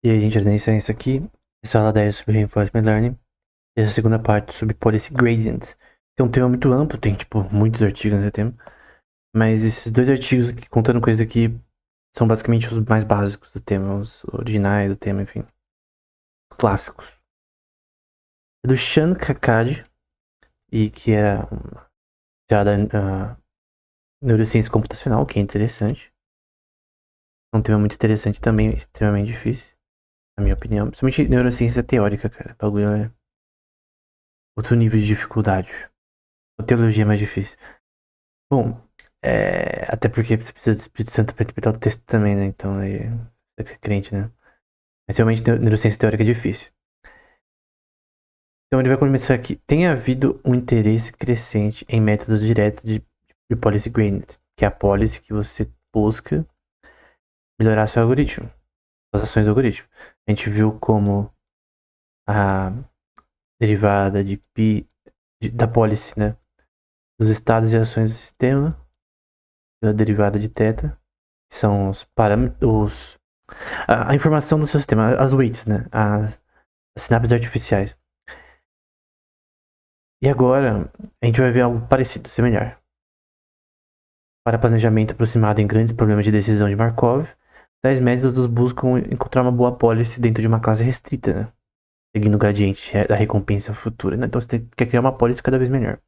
E aí, gente, a tendência é isso aqui. Essa aula 10 sobre Reinforcement Learning. E essa segunda parte sobre Policy Gradients. Que é um tema muito amplo, tem, tipo, muitos artigos nesse tema. Mas esses dois artigos aqui, contando coisas aqui, são basicamente os mais básicos do tema, os originais do tema, enfim. Os clássicos. É do Shan Kakad, e que é a neurociência computacional, que é interessante. É um tema muito interessante também, extremamente difícil, na minha opinião. Principalmente neurociência teórica, cara. O bagulho é outro nível de dificuldade. A teologia é mais difícil. Bom, até porque você precisa do Espírito Santo para interpretar o texto também, né? Então aí tem que ser crente, né? Mas realmente neurociência teórica é difícil. Então ele vai começar aqui. Tem havido um interesse crescente em métodos diretos de policy gradient, que é a policy que você busca melhorar seu algoritmo, as ações do algoritmo. A gente viu como a derivada de pi da policy, né? Dos estados e ações do sistema, da derivada de θ, que são os parâmetros, a informação do seu sistema, as weights, né? As sinapses artificiais. E agora a gente vai ver algo parecido, semelhar. Para planejamento aproximado em grandes problemas de decisão de Markov, tais métodos buscam encontrar uma boa policy dentro de uma classe restrita, né? Seguindo o gradiente da recompensa futura, né? Então você quer criar uma policy cada vez melhor.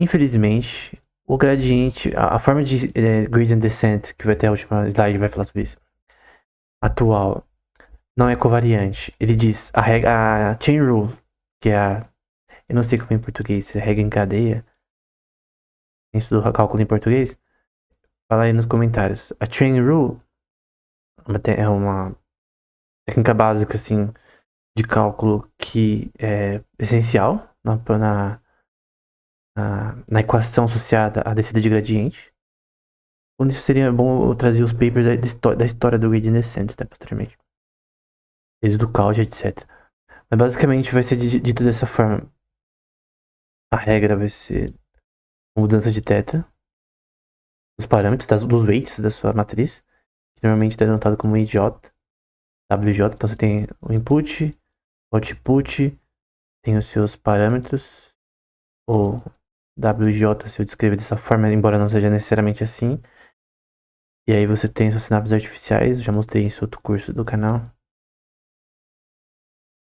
Infelizmente, o gradiente, a forma de gradient descent, que vai ter a última slide, vai falar sobre isso, atual, não é covariante. Ele diz a chain rule, que é eu não sei como é em português, se é regra em cadeia. Quem estudou cálculo em português? Fala aí nos comentários. A chain rule é uma técnica básica, assim, de cálculo que é essencial na equação associada à descida de gradiente. Quando isso seria bom eu trazer os papers da história do gradient descent, né, posteriormente. Desde do Cauchy, etc. Mas basicamente vai ser dito dessa forma. A regra vai ser mudança de θ, os parâmetros dos weights da sua matriz, que normalmente é denotado como IJ, WJ. Então você tem o input, o output, tem os seus parâmetros, ou WJ se eu descrever dessa forma, embora não seja necessariamente assim. E aí você tem suas sinapses artificiais, já mostrei isso em outro curso do canal.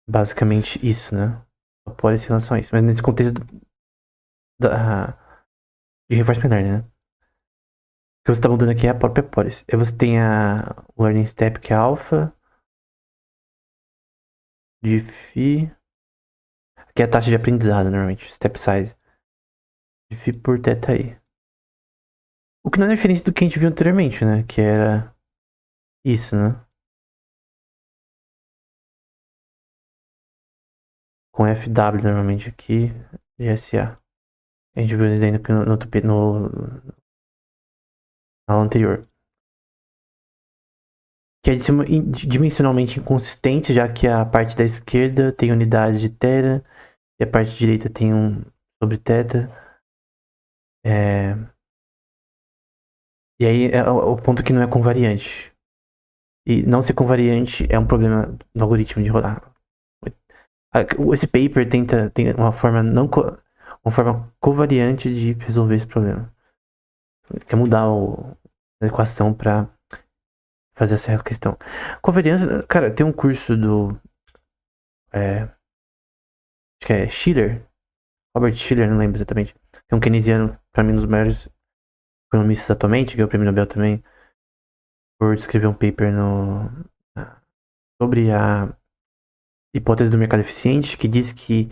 Basicamente isso, né? Pode ser em relação a isso. Mas nesse contexto de reinforcement learning, né? O que você está mudando aqui é a própria policy. Aí você tem o learning step, que é alpha, de phi, que é a taxa de aprendizado, normalmente, step size, de phi por θi. O que não é diferente do que a gente viu anteriormente, né? Que era isso, né? Com FW normalmente aqui, e SA. A gente viu isso ainda na aula anterior. Que é dimensionalmente inconsistente, já que a parte da esquerda tem unidade de tera e a parte direita tem um sobre θ. E aí é o ponto que não é convariante. E não ser convariante é um problema no algoritmo de rodar. Esse paper tem uma forma uma forma covariante de resolver esse problema. Quer mudar a equação para fazer essa questão. Covariância, cara, tem um curso do acho que é Schiller, Robert Schiller, não lembro exatamente. É um keynesiano, para mim, um dos maiores economistas atualmente, ganhou o prêmio Nobel também, por escrever um paper sobre a hipótese do mercado eficiente, que diz que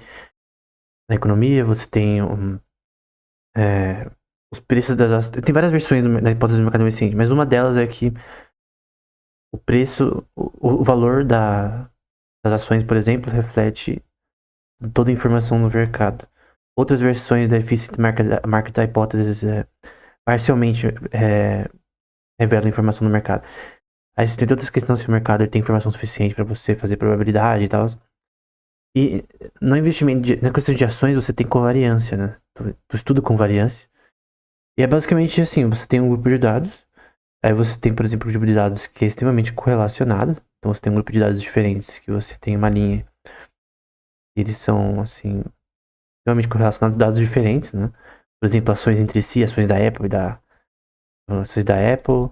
na economia você tem os preços das ações. Tem várias versões da hipótese do mercado eficiente, mas uma delas é que o preço, o valor das ações, por exemplo, reflete toda a informação no mercado. Outras versões da Efficient Market Hypothesis parcialmente revelam informação no mercado. Aí você tem outras questões se o mercado tem informação suficiente para você fazer probabilidade e tal. E no investimento, na questão de ações, você tem covariância, né? Tu estuda com variância. E é basicamente assim, você tem um grupo de dados, Aí você tem, por exemplo, um grupo de dados que é extremamente correlacionado. Então você tem um grupo de dados diferentes, que você tem uma linha. Eles são, assim, extremamente correlacionados, dados diferentes, né? Por exemplo, ações entre si, ações da Apple ações da Apple,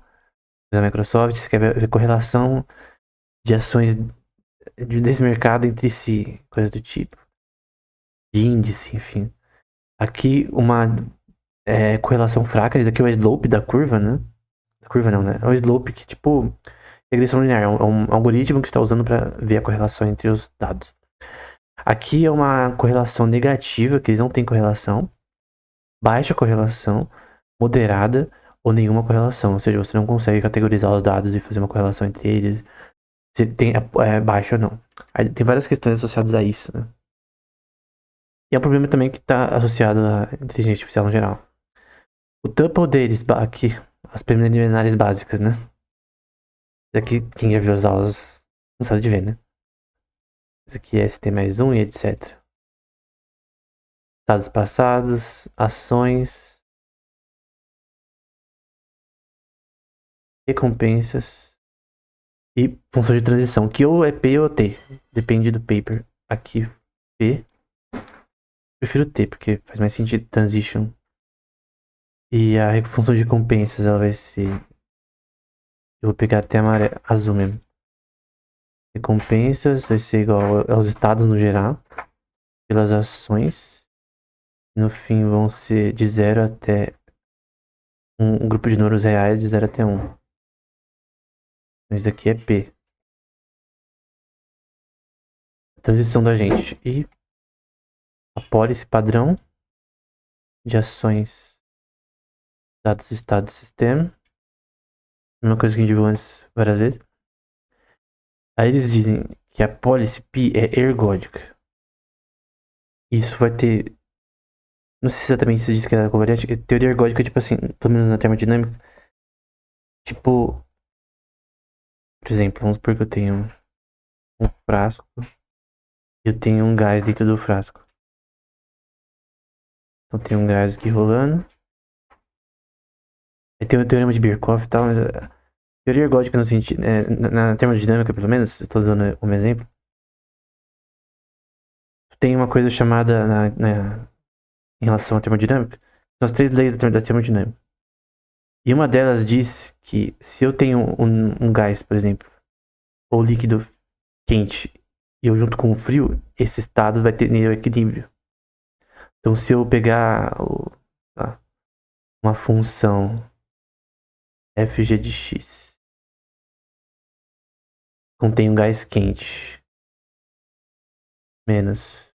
da Microsoft. Você quer ver correlação de ações desse mercado entre si, coisa do tipo. De índice, enfim. Aqui, uma correlação fraca. Isso aqui é o slope da curva, né? Da curva não, né? É o slope que, tipo, regressão linear. É um algoritmo que você está usando para ver a correlação entre os dados. Aqui é uma correlação negativa, que eles não têm correlação. Baixa correlação, moderada ou nenhuma correlação. Ou seja, você não consegue categorizar os dados e fazer uma correlação entre eles. Se tem baixa ou não. Aí tem várias questões associadas a isso, né? E é um problema também que está associado à inteligência artificial no geral. O tuple deles, aqui, as preliminares básicas, né? Isso aqui, quem já viu as aulas, não sabe de ver, né? Isso aqui é ST mais 1 e etc. Dados passados, ações, recompensas e função de transição, que ou é P ou T, depende do paper. Aqui, P. Prefiro T, porque faz mais sentido transition. E a função de recompensas, ela vai ser... Eu vou pegar até azul mesmo. Recompensas vai ser igual aos estados no geral, pelas ações. No fim vão ser de 0 até... Um grupo de números reais de 0 até 1. Isso aqui é P. A transição da gente. E a policy padrão de ações, dados, estado, sistema. Uma coisa que a gente viu antes várias vezes. Aí eles dizem que a policy P é ergódica. Isso vai ter... Não sei se exatamente isso diz que é covariante. Teoria ergódica, tipo assim, pelo menos na termodinâmica. Tipo, por exemplo, vamos supor que eu tenho um frasco e eu tenho um gás dentro do frasco. Então tem um gás aqui rolando. Aí tem o teorema de Birkhoff e tal, mas teoria ergódica no sentido, na termodinâmica, pelo menos, eu tô dando um exemplo. Tem uma coisa chamada, em relação à termodinâmica, são as 3 leis da termodinâmica. E uma delas diz que se eu tenho um gás, por exemplo, ou líquido quente, e eu junto com o frio, esse estado vai ter equilíbrio. Então se eu pegar uma função fg de x contém um gás quente menos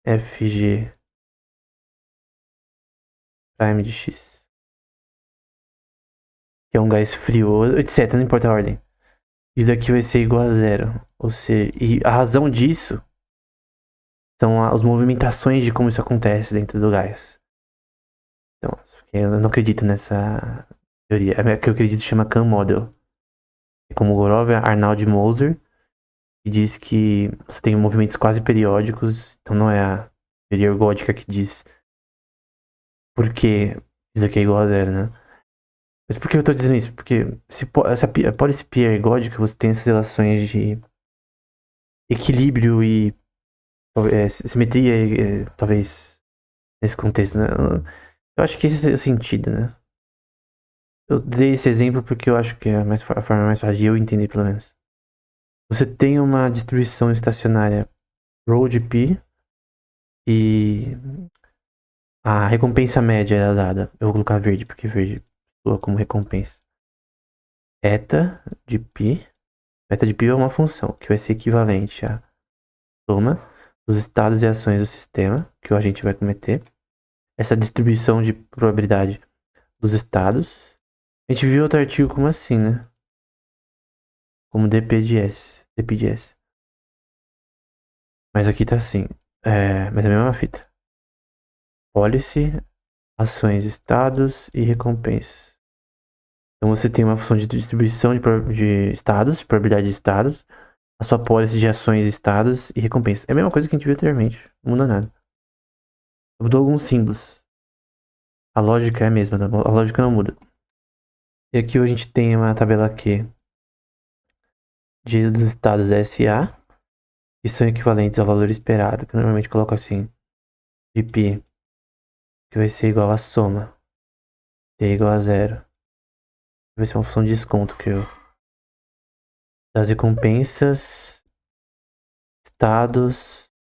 fg prime de x, que é um gás frio, etc, não importa a ordem. Isso daqui vai ser igual a 0. Ou seja, e a razão disso são as movimentações de como isso acontece dentro do gás. Então, eu não acredito nessa teoria. A que eu acredito chama Kahn Model. É como Gorov, Arnold e Moser, que diz que você tem movimentos quase periódicos. Então não é a teoria ergódica que diz porque isso aqui é igual a 0, né? Mas por que eu tô dizendo isso? Porque se a policy P é ergódica, você tem essas relações de equilíbrio e simetria, talvez, nesse contexto, né? Eu acho que esse é o sentido, né? Eu dei esse exemplo porque eu acho que é a forma mais fácil de eu entender, pelo menos. Você tem uma distribuição estacionária ρ de π e a recompensa média é dada. Eu vou colocar verde, porque verde soa como recompensa. Eta de π. Eta de π é uma função que vai ser equivalente à soma dos estados e ações do sistema que o agente vai cometer. Essa distribuição de probabilidade dos estados. A gente viu outro artigo como assim, né? Como dp de s. dp de s. Mas aqui tá assim. Mas é a mesma fita. Policy, ações, estados e recompensas. Então você tem uma função de distribuição de estados, de probabilidade de estados, a sua policy de ações, estados e recompensas. É a mesma coisa que a gente viu anteriormente. Não muda nada. Mudou alguns símbolos. A lógica é a mesma, a lógica não muda. E aqui a gente tem uma tabela aqui dos estados SA, que são equivalentes ao valor esperado, que eu normalmente coloco assim, de π, que vai ser igual a soma, t igual a zero. Vai ser uma função de desconto que eu... Das recompensas, estados,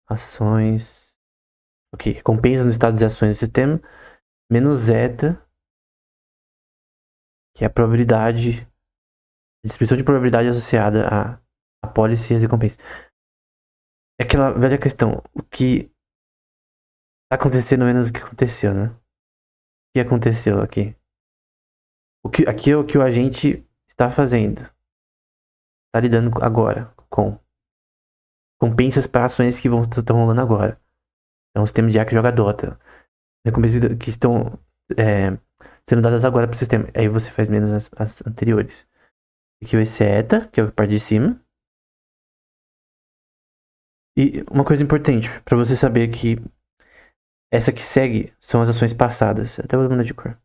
ações... Ok, recompensa nos estados e ações do sistema, menos zeta, que é a probabilidade, a distribuição de probabilidade associada à policy e às recompensas. É aquela velha questão, o que tá acontecendo menos do que aconteceu, né? O que aconteceu aqui? Aqui é o que o agente está fazendo. Está lidando agora com recompensas para ações que estão rolando agora. É um sistema de IA que joga Dota. Recompensas que estão sendo dadas agora para o sistema. Aí você faz menos as anteriores. Aqui vai ser ETA, que é a parte de cima. E uma coisa importante, para você saber que essa que segue são as ações passadas. Até vou mudar de cor.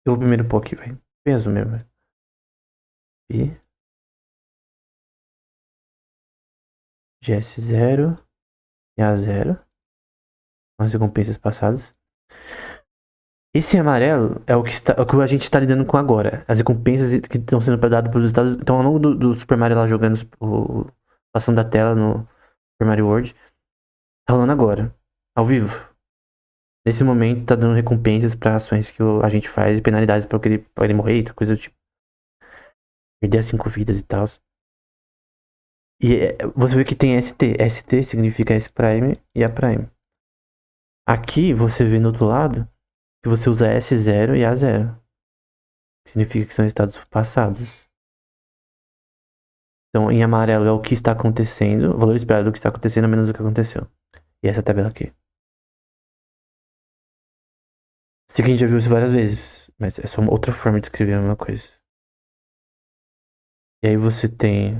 Eu vou primeiro pôr aqui, vai. Peso mesmo, velho. E GS0 e A0. As recompensas passadas. Esse amarelo é o que a gente está lidando com agora. As recompensas que estão sendo dadas pelos estados. Então, ao longo do Super Mario lá jogando, passando da tela no Super Mario World, tá rolando agora, ao vivo. Nesse momento, tá dando recompensas para ações que a gente faz e penalidades pra ele morrer, coisa do tipo. Perder as 5 vidas e tal. E você vê que tem ST. ST significa S Prime e A Prime. Aqui você vê no outro lado que você usa S0 e A0. Que significa que são estados passados. Então, em amarelo é o que está acontecendo, o valor esperado do que está acontecendo é menos do que aconteceu. E essa tabela aqui. Sei que a gente já viu isso várias vezes, mas é só uma outra forma de escrever a mesma coisa. E aí você tem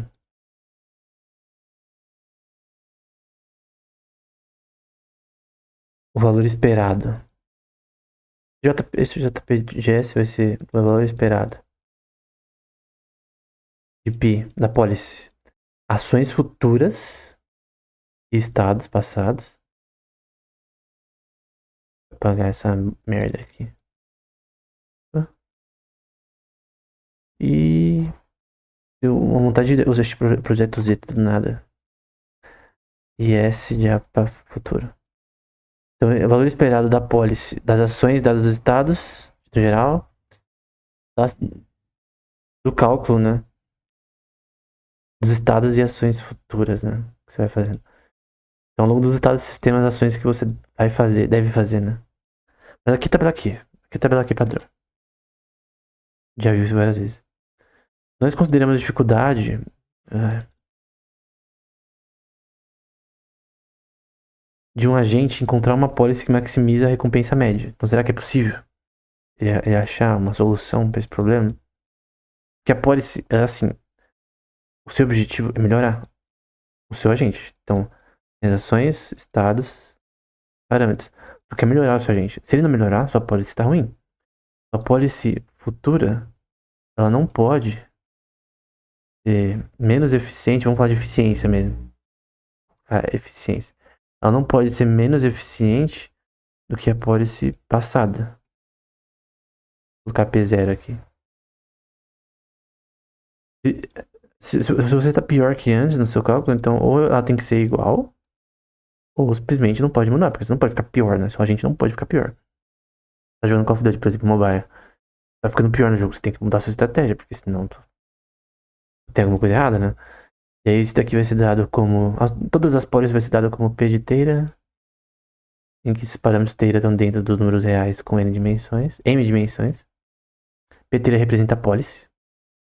o valor esperado. Esse JPGS vai ser o valor esperado de Pi da policy. Ações futuras e estados passados. Vou apagar essa merda aqui. E deu uma vontade de usar este projeto Z do nada. E S já para futuro. Então, é o valor esperado da policy, das ações dadas dos estados, no geral, do cálculo, né? Dos estados e ações futuras, né? Que você vai fazendo. Então, ao longo dos estados, sistemas, ações que você vai fazer, deve fazer, né? Mas aqui, tabela aqui. Aqui, tabela aqui, padrão. Já viu isso várias vezes. Nós consideramos dificuldade de um agente encontrar uma policy que maximiza a recompensa média. Então, será que é possível ele achar uma solução para esse problema? Porque a policy é assim. O seu objetivo é melhorar o seu agente. Então, as ações, estados, parâmetros. Tu quer melhorar o seu agente. Se ele não melhorar, sua policy tá ruim. Sua policy futura, ela não pode ser menos eficiente. Vamos falar de eficiência mesmo. Eficiência. Ela não pode ser menos eficiente do que a policy passada. Vou colocar P0 aqui. Se você tá pior que antes no seu cálculo, então ou ela tem que ser igual, ou simplesmente não pode mudar, porque você não pode ficar pior, né? Sua agente não pode ficar pior. Tá jogando Call of Duty, por exemplo, mobile. Tá ficando pior no jogo, você tem que mudar sua estratégia, porque senão tem alguma coisa errada, né? E aí isso daqui vai ser dado como... Todas as policies vai ser dado como P de teira, em que esses parâmetros teira estão dentro dos números reais com N dimensões, M dimensões. P teira representa a policy,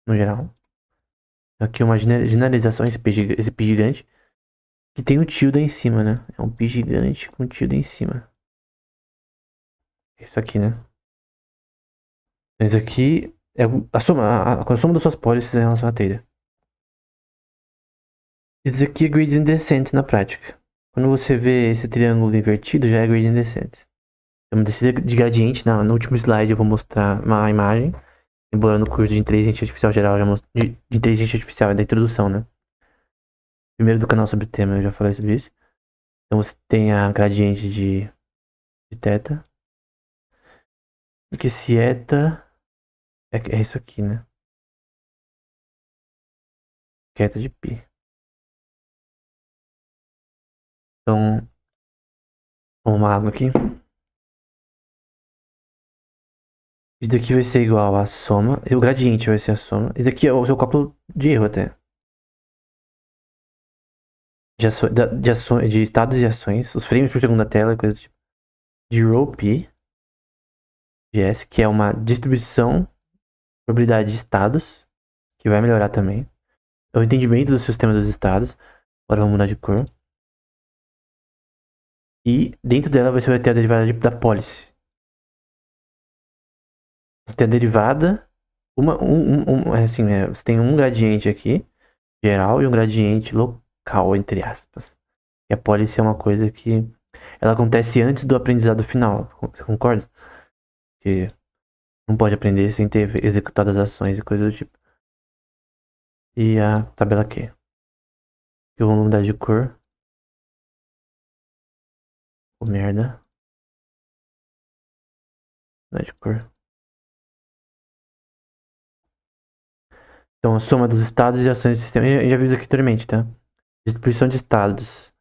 no geral. Aqui uma generalização, esse P gigante, que tem o tilde em cima, né? É um P gigante com tilde em cima. Isso aqui, né? Isso aqui é a soma das suas policies em relação à teira. Isso aqui é gradient descent na prática. Quando você vê esse triângulo invertido, já é gradient descent. Uma descida de gradiente. No último slide eu vou mostrar uma imagem. Embora no curso de inteligência artificial geral, de inteligência artificial, é da introdução, né? Primeiro do canal sobre o tema, eu já falei sobre isso. Então você tem a gradiente de θ. E que esse eta é isso aqui, né? Que é eta de π. Então, uma água aqui. Isso daqui vai ser igual a soma. E o gradiente vai ser a soma. Isso daqui é o seu cálculo de erro até. De estados e ações. Os frames por segundo da tela, coisa do tipo. De ρ de S, que é uma distribuição probabilidade de estados, que vai melhorar também. É o entendimento do sistema dos estados. Agora vamos mudar de cor. E dentro dela você vai ter a derivada da pólice. Você tem a derivada. Você tem um gradiente aqui, geral, e um gradiente local, entre aspas. E a pólice é uma coisa que ela acontece antes do aprendizado final. Você concorda? Que não pode aprender sem ter executado as ações e coisas do tipo. E a tabela Q. Eu vou mudar de cor. Oh, merda. Mudar de cor. Então, a soma dos estados e ações do sistema. Eu já vi isso aqui anteriormente, tá? Distribuição de estados.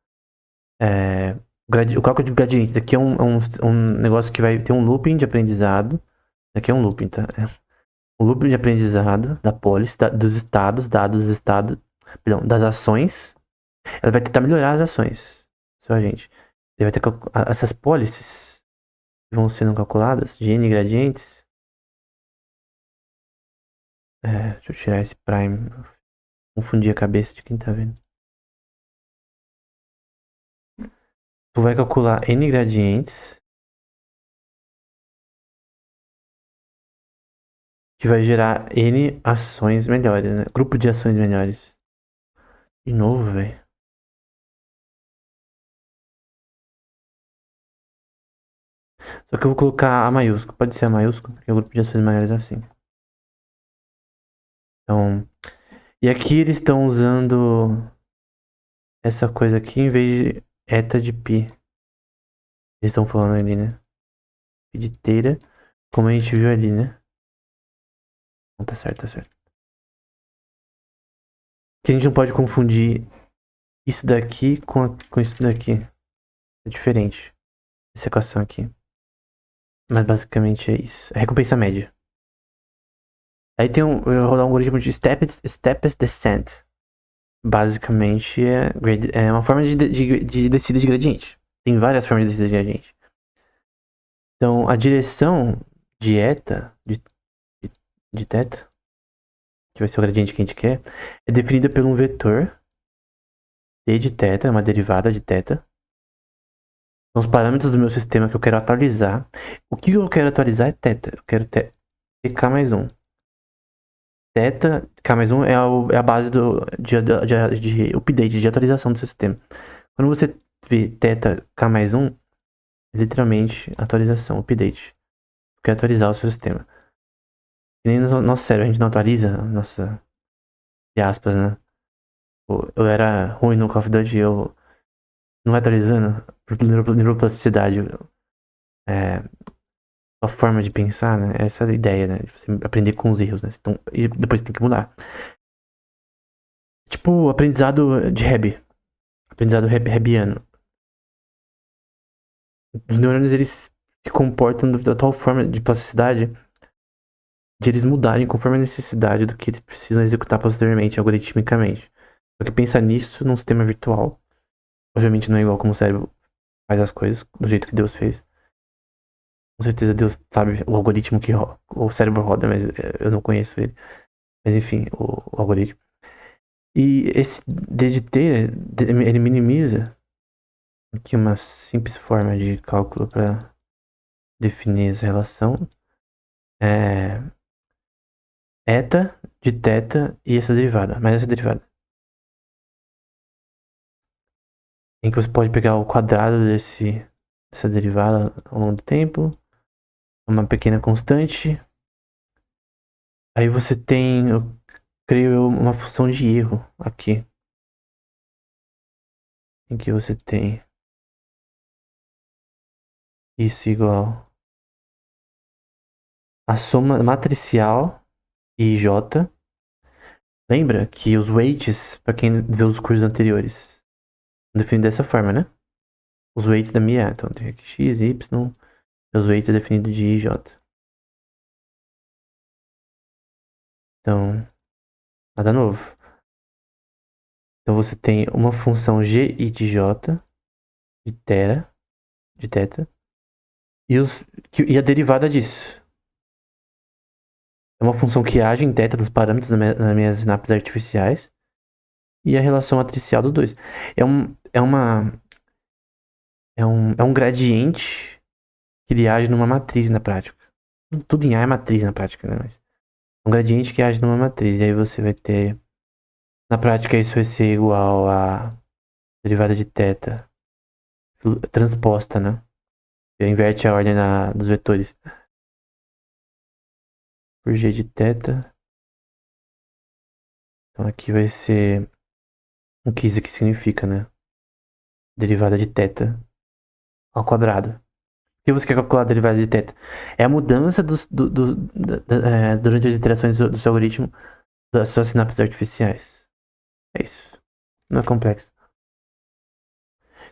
O cálculo de gradientes. Aqui é um negócio que vai ter um looping de aprendizado. Aqui é um looping, tá? O looping de aprendizado da pólice, dos estados, dados dos estados. Perdão, das ações. Ela vai tentar melhorar as ações. Só a gente. Ele vai ter essas pólices que vão sendo calculadas de N gradientes. Deixa eu tirar esse prime. Confundi a cabeça de quem tá vendo. Tu vai calcular N gradientes. Que vai gerar N ações melhores, né? Grupo de ações melhores. De novo, velho. Só que eu vou colocar A maiúsculo. Pode ser A maiúsculo, porque é o grupo de ações maiores é assim. Então. E aqui eles estão usando essa coisa aqui em vez de eta de π. Eles estão falando ali, né? Π de teira. Como a gente viu ali, né? Não, tá certo, tá certo. Que a gente não pode confundir isso daqui com isso daqui. É diferente. Essa equação aqui. Mas basicamente é isso. É recompensa média. Aí tem eu vou rodar um algoritmo de Steppes Descent. Basicamente é uma forma de descida de gradiente. Tem várias formas de descida de gradiente. Então a direção de eta, de θ, que vai ser o gradiente que a gente quer, é definida por um vetor d de θ, uma derivada de θ. São os parâmetros do meu sistema que eu quero atualizar. O que eu quero atualizar é θ. Eu quero ter k mais 1. Θ, k mais 1 é a base de update, de atualização do seu sistema. Quando você vê θ k mais 1, é literalmente atualização, update. Eu quero atualizar o seu sistema. E nem no nosso cérebro, a gente não atualiza a nossa, de aspas, né? Eu era ruim no Call of Duty, eu não atualizando por neuroplasticidade. A forma de pensar, né? Essa é a ideia, né? De você aprender com os erros, né? Então, e depois tem que mudar. Tipo, aprendizado de Hebb. Aprendizado Hebbiano. Os neurônios, eles se comportam da tal forma de plasticidade de eles mudarem conforme a necessidade do que eles precisam executar posteriormente, algoritmicamente. Só que pensar nisso num sistema virtual, obviamente não é igual como o cérebro faz as coisas, do jeito que Deus fez. Com certeza Deus sabe o algoritmo que o cérebro roda, mas eu não conheço ele. Mas enfim, o algoritmo. E esse DDT, ele minimiza aqui uma simples forma de cálculo para definir essa relação. Eta de θ e essa derivada, mais essa derivada. Em que você pode pegar o quadrado essa derivada ao longo do tempo. Uma pequena constante. Aí você tem, eu creio, uma função de erro aqui. Em que você tem isso igual a soma matricial e J. Lembra que os weights, para quem viu os cursos anteriores, são definidos dessa forma, né? Os weights da minha, então tem aqui x, y, os weights é definido de i, j. Então, nada novo. Então você tem uma função g i de j, de tera, de teta, e a derivada disso. É uma função que age em teta dos parâmetros nas minhas sinapses artificiais e a relação matricial dos dois. É um gradiente que ele age numa matriz na prática. Tudo em A é matriz na prática, né? Mas é um gradiente que age numa matriz. E aí você vai ter. Na prática, isso vai ser igual a derivada de θ transposta, né? Inverte a ordem dos vetores. Por g de θ. Então aqui vai ser o que isso aqui significa, né? Derivada de θ ao quadrado. O que você quer calcular a derivada de θ? É a mudança durante as iterações do seu algoritmo das suas sinapses artificiais. É isso. Não é complexo.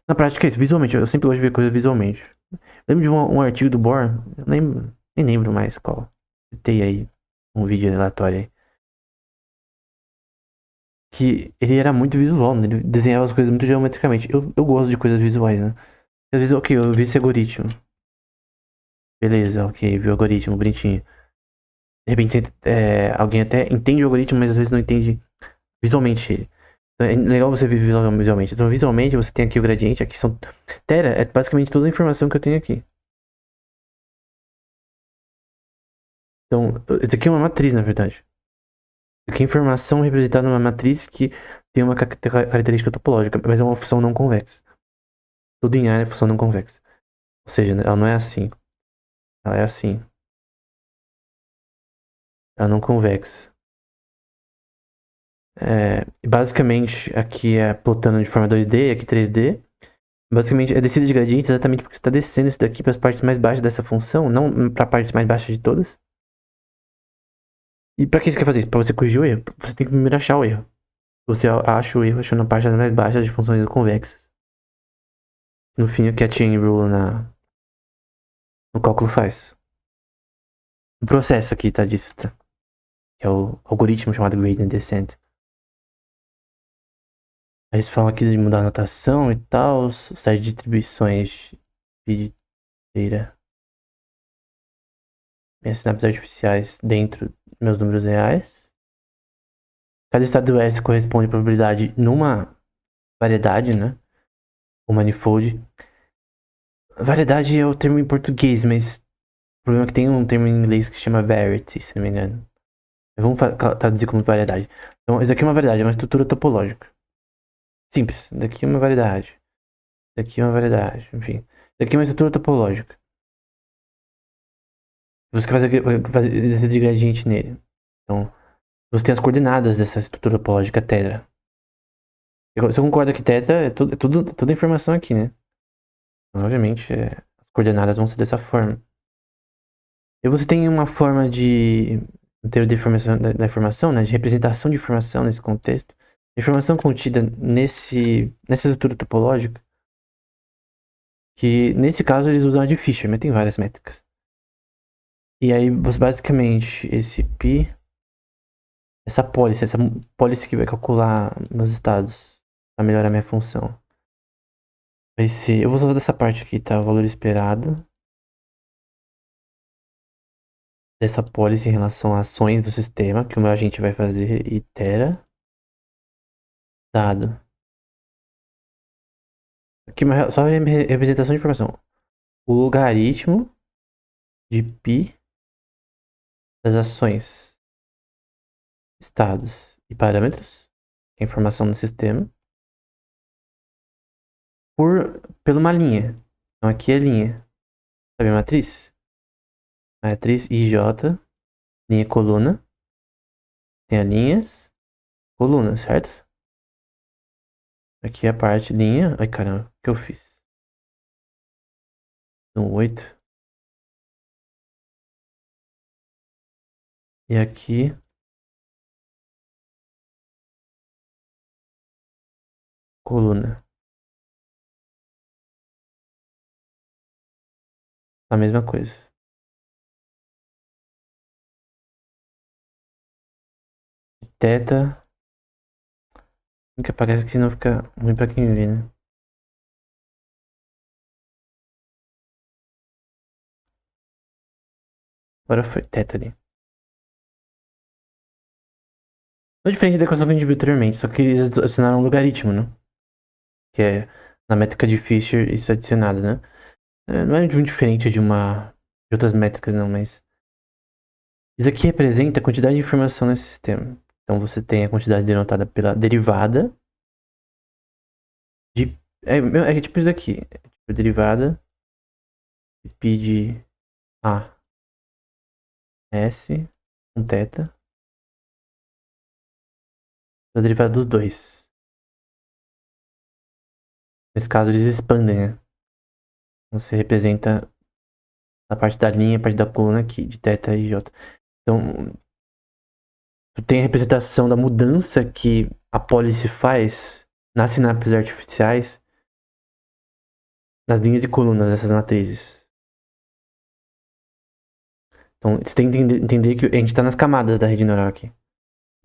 Na prática é isso. Visualmente, eu sempre gosto de ver coisas visualmente. Lembro de um artigo do Bohr, eu nem lembro mais qual. Citei aí um vídeo aleatório aí. Que ele era muito visual, né? Ele desenhava as coisas muito geometricamente. Eu gosto de coisas visuais, né? Às vezes, ok, eu vi esse algoritmo. Beleza, ok, vi o algoritmo, bonitinho. De repente, alguém até entende o algoritmo, mas às vezes não entende visualmente ele. Então, é legal você ver visualmente. Então, visualmente, você tem aqui o gradiente, aqui são... Tera é basicamente toda a informação que eu tenho aqui. Então, isso aqui é uma matriz, na verdade. Isso aqui é informação representada numa matriz que tem uma característica topológica, mas é uma função não convexa. Tudo em A é função não convexa. Ou seja, ela não é assim. Ela é assim. Ela não convexa. Basicamente, aqui é plotando de forma 2D, aqui 3D. Basicamente, é descida de gradiente exatamente porque você está descendo isso daqui para as partes mais baixas dessa função, não para a parte mais baixa de todas. E para que você quer fazer isso? Para você corrigir o erro. Você tem que primeiro achar o erro. Você acha o erro achando a parte mais baixa de funções convexas. No fim, o que a chain rule no cálculo faz. O processo aqui tá disso, tá? Que é o algoritmo chamado gradient descent. Aí eles falam aqui de mudar a notação e tal, série de distribuições de inteira. Minhas sinapses artificiais dentro dos meus números reais. Cada estado do S corresponde à probabilidade numa variedade, né? O manifold. Variedade é o termo em português, mas o problema é que tem um termo em inglês que se chama variety, se não me engano. Vamos traduzir como variedade. Então, isso aqui é uma variedade, é uma estrutura topológica. Simples. Daqui é uma variedade. Daqui é uma variedade. Enfim. Daqui é uma estrutura topológica. Você quer fazer descida de gradiente nele. Então, você tem as coordenadas dessa estrutura topológica tetra. Você concorda que tetra é toda a informação aqui, né? Então, obviamente, as coordenadas vão ser dessa forma. E você tem uma forma de inteiro de informação, da informação, né? De representação de informação nesse contexto. Informação contida nessa estrutura topológica. Que nesse caso eles usam a de Fisher, mas tem várias métricas. E aí, basicamente, essa pólice que vai calcular meus estados para melhorar minha função. Vai ser, eu vou usar dessa parte aqui, tá? O valor esperado dessa pólice em relação a ações do sistema que o meu agente vai fazer e tera dado. Aqui só representação de informação. O logaritmo de π das ações, estados e parâmetros, que é a informação do sistema, por uma linha. Então aqui é linha. Sabe a matriz? Matriz IJ, linha e coluna. Tem as linhas, coluna, certo? Aqui é a parte linha. Ai, caramba, o que eu fiz? Um 8. E aqui, coluna. A mesma coisa. Teta. Que parece que senão fica ruim pra quem vê, né? Agora foi teta ali. Não é diferente da equação que a gente viu anteriormente, só que eles adicionaram um logaritmo, né? Que é na métrica de Fisher isso é adicionado, né? Não é muito diferente de outras métricas, não, mas isso aqui representa a quantidade de informação nesse sistema. Então você tem a quantidade denotada pela derivada de. É tipo isso daqui. É tipo derivada de π de A S com θ da derivada dos dois. Nesse caso eles expandem, né? Você representa a parte da linha, a parte da coluna aqui, de θ e j. Então, tu tem a representação da mudança que a pólice faz nas sinapses artificiais, nas linhas e colunas dessas matrizes. Então, você tem que entender que a gente está nas camadas da rede neural aqui.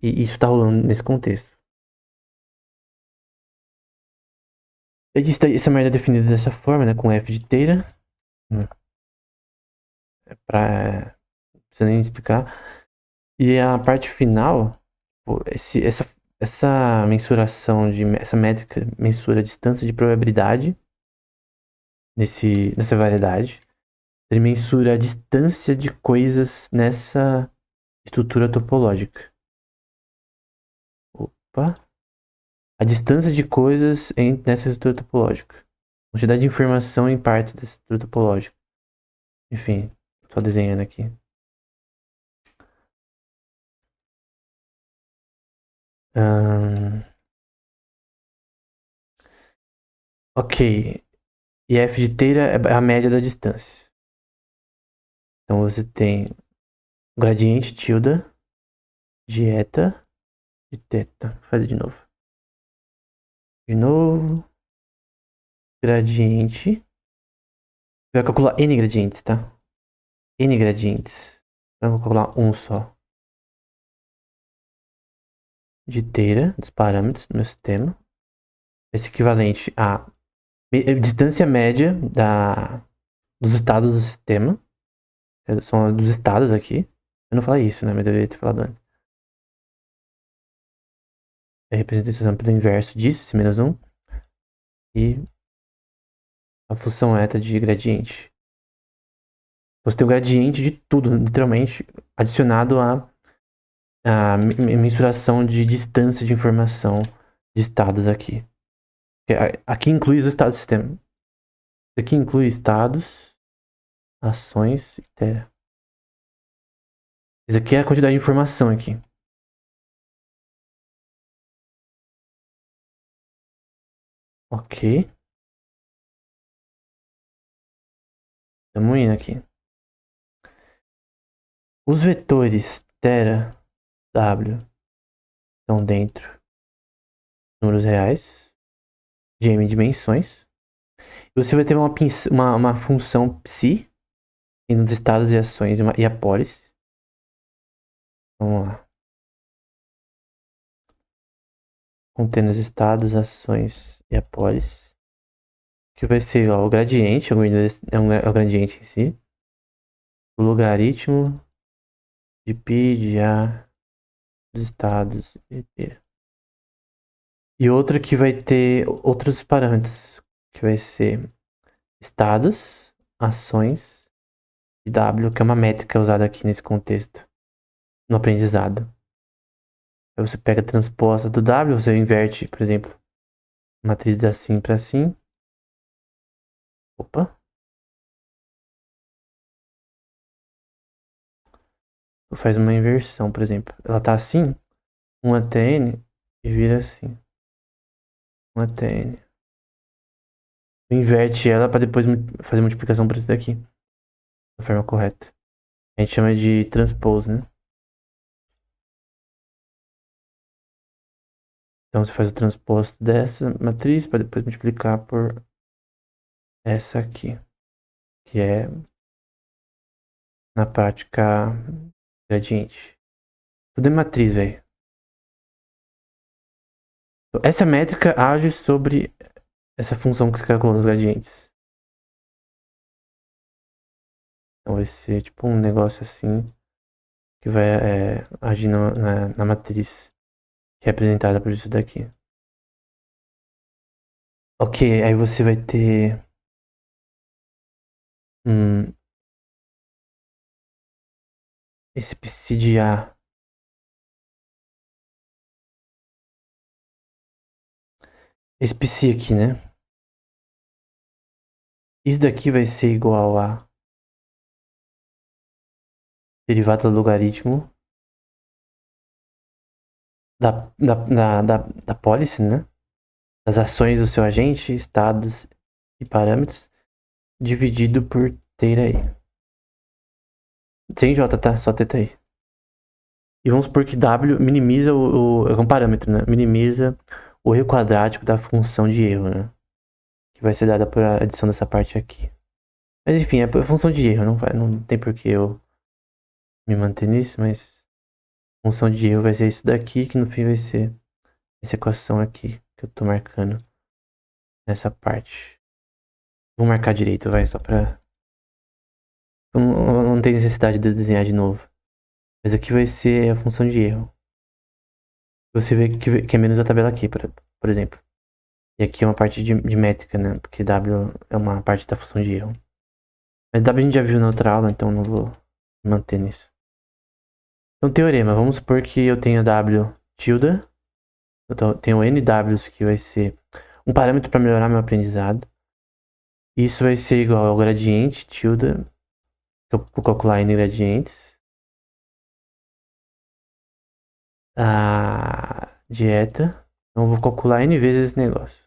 E isso está rolando nesse contexto. Essa merda é definida dessa forma, né? Com f de teira. Não precisa nem explicar. E a parte final, pô, essa mensuração essa métrica mensura a distância de probabilidade nessa variedade. Ele mensura a distância de coisas nessa estrutura topológica. Opa! A distância de coisas nessa estrutura topológica. Quantidade de informação em partes dessa estrutura topológica. Enfim, só desenhando aqui. Ok. E f de teira é a média da distância. Então você tem o gradiente tilde de eta de teta. Vou fazer de novo. De novo. Gradiente. Vai calcular n gradientes, tá? N gradientes. Então eu vou calcular um só. De teira dos parâmetros do meu sistema. Esse equivalente a distância média dos estados do sistema. São dos estados aqui. Eu não falei isso, né? Mas eu deveria ter falado antes. É a representação pelo inverso disso, esse menos 1. E a função eta de gradiente. Você tem o gradiente de tudo, literalmente, adicionado à mensuração de distância de informação de estados aqui. Aqui inclui os estados do sistema. Aqui inclui estados, ações e terra. Isso aqui é a quantidade de informação aqui. Ok. Estamos indo aqui. Os vetores tera, w, estão dentro de números reais, de m dimensões. E você vai ter uma função psi, tendo os estados e ações e a polis. Vamos lá. Contendo os estados, ações e a polis. Que vai ser ó, o gradiente, é o gradiente em si. O logaritmo de π de A dos estados e T. E outra que vai ter outros parâmetros, que vai ser estados, ações e W, que é uma métrica usada aqui nesse contexto, no aprendizado. Aí você pega a transposta do W, você inverte, por exemplo, matriz de assim para assim. Opa. faz uma inversão, por exemplo. Ela tá assim, 1 até n, e vira assim, 1 até n. Inverte ela para depois fazer multiplicação por isso daqui, da forma correta. A gente chama de transpose, né? Então você faz o transposto dessa matriz para depois multiplicar por essa aqui, que é, na prática, gradiente. Tudo é matriz, velho. Essa métrica age sobre essa função que você calculou nos gradientes. Então vai ser tipo um negócio assim que vai agir na matriz que é representada por isso daqui. Ok, aí você vai ter esse psi de A. Esse psi aqui, né? Isso daqui vai ser igual a derivada do logaritmo da pólice, né? Das ações do seu agente, estados e parâmetros, dividido por θ. Sem J, tá? Só θ. E vamos supor que W minimiza é um parâmetro, né? Minimiza o erro quadrático da função de erro, né? Que vai ser dada por adição dessa parte aqui. Mas enfim, é função de erro, não tem por que eu me manter nisso, mas função de erro vai ser isso daqui, que no fim vai ser essa equação aqui, que eu tô marcando nessa parte. Vou marcar direito, vai, só pra... Não tem necessidade de desenhar de novo. Mas aqui vai ser a função de erro. Você vê que é menos a tabela aqui, por exemplo. E aqui é uma parte de métrica, né? Porque W é uma parte da função de erro. Mas W a gente já viu na outra aula, então não vou me manter nisso. Então, teorema. Vamos supor que eu tenho W tilde. Eu tenho NWs, que vai ser um parâmetro para melhorar meu aprendizado. Isso vai ser igual ao gradiente tilde. Eu vou calcular N gradientes. A dieta. Então, eu vou calcular N vezes esse negócio.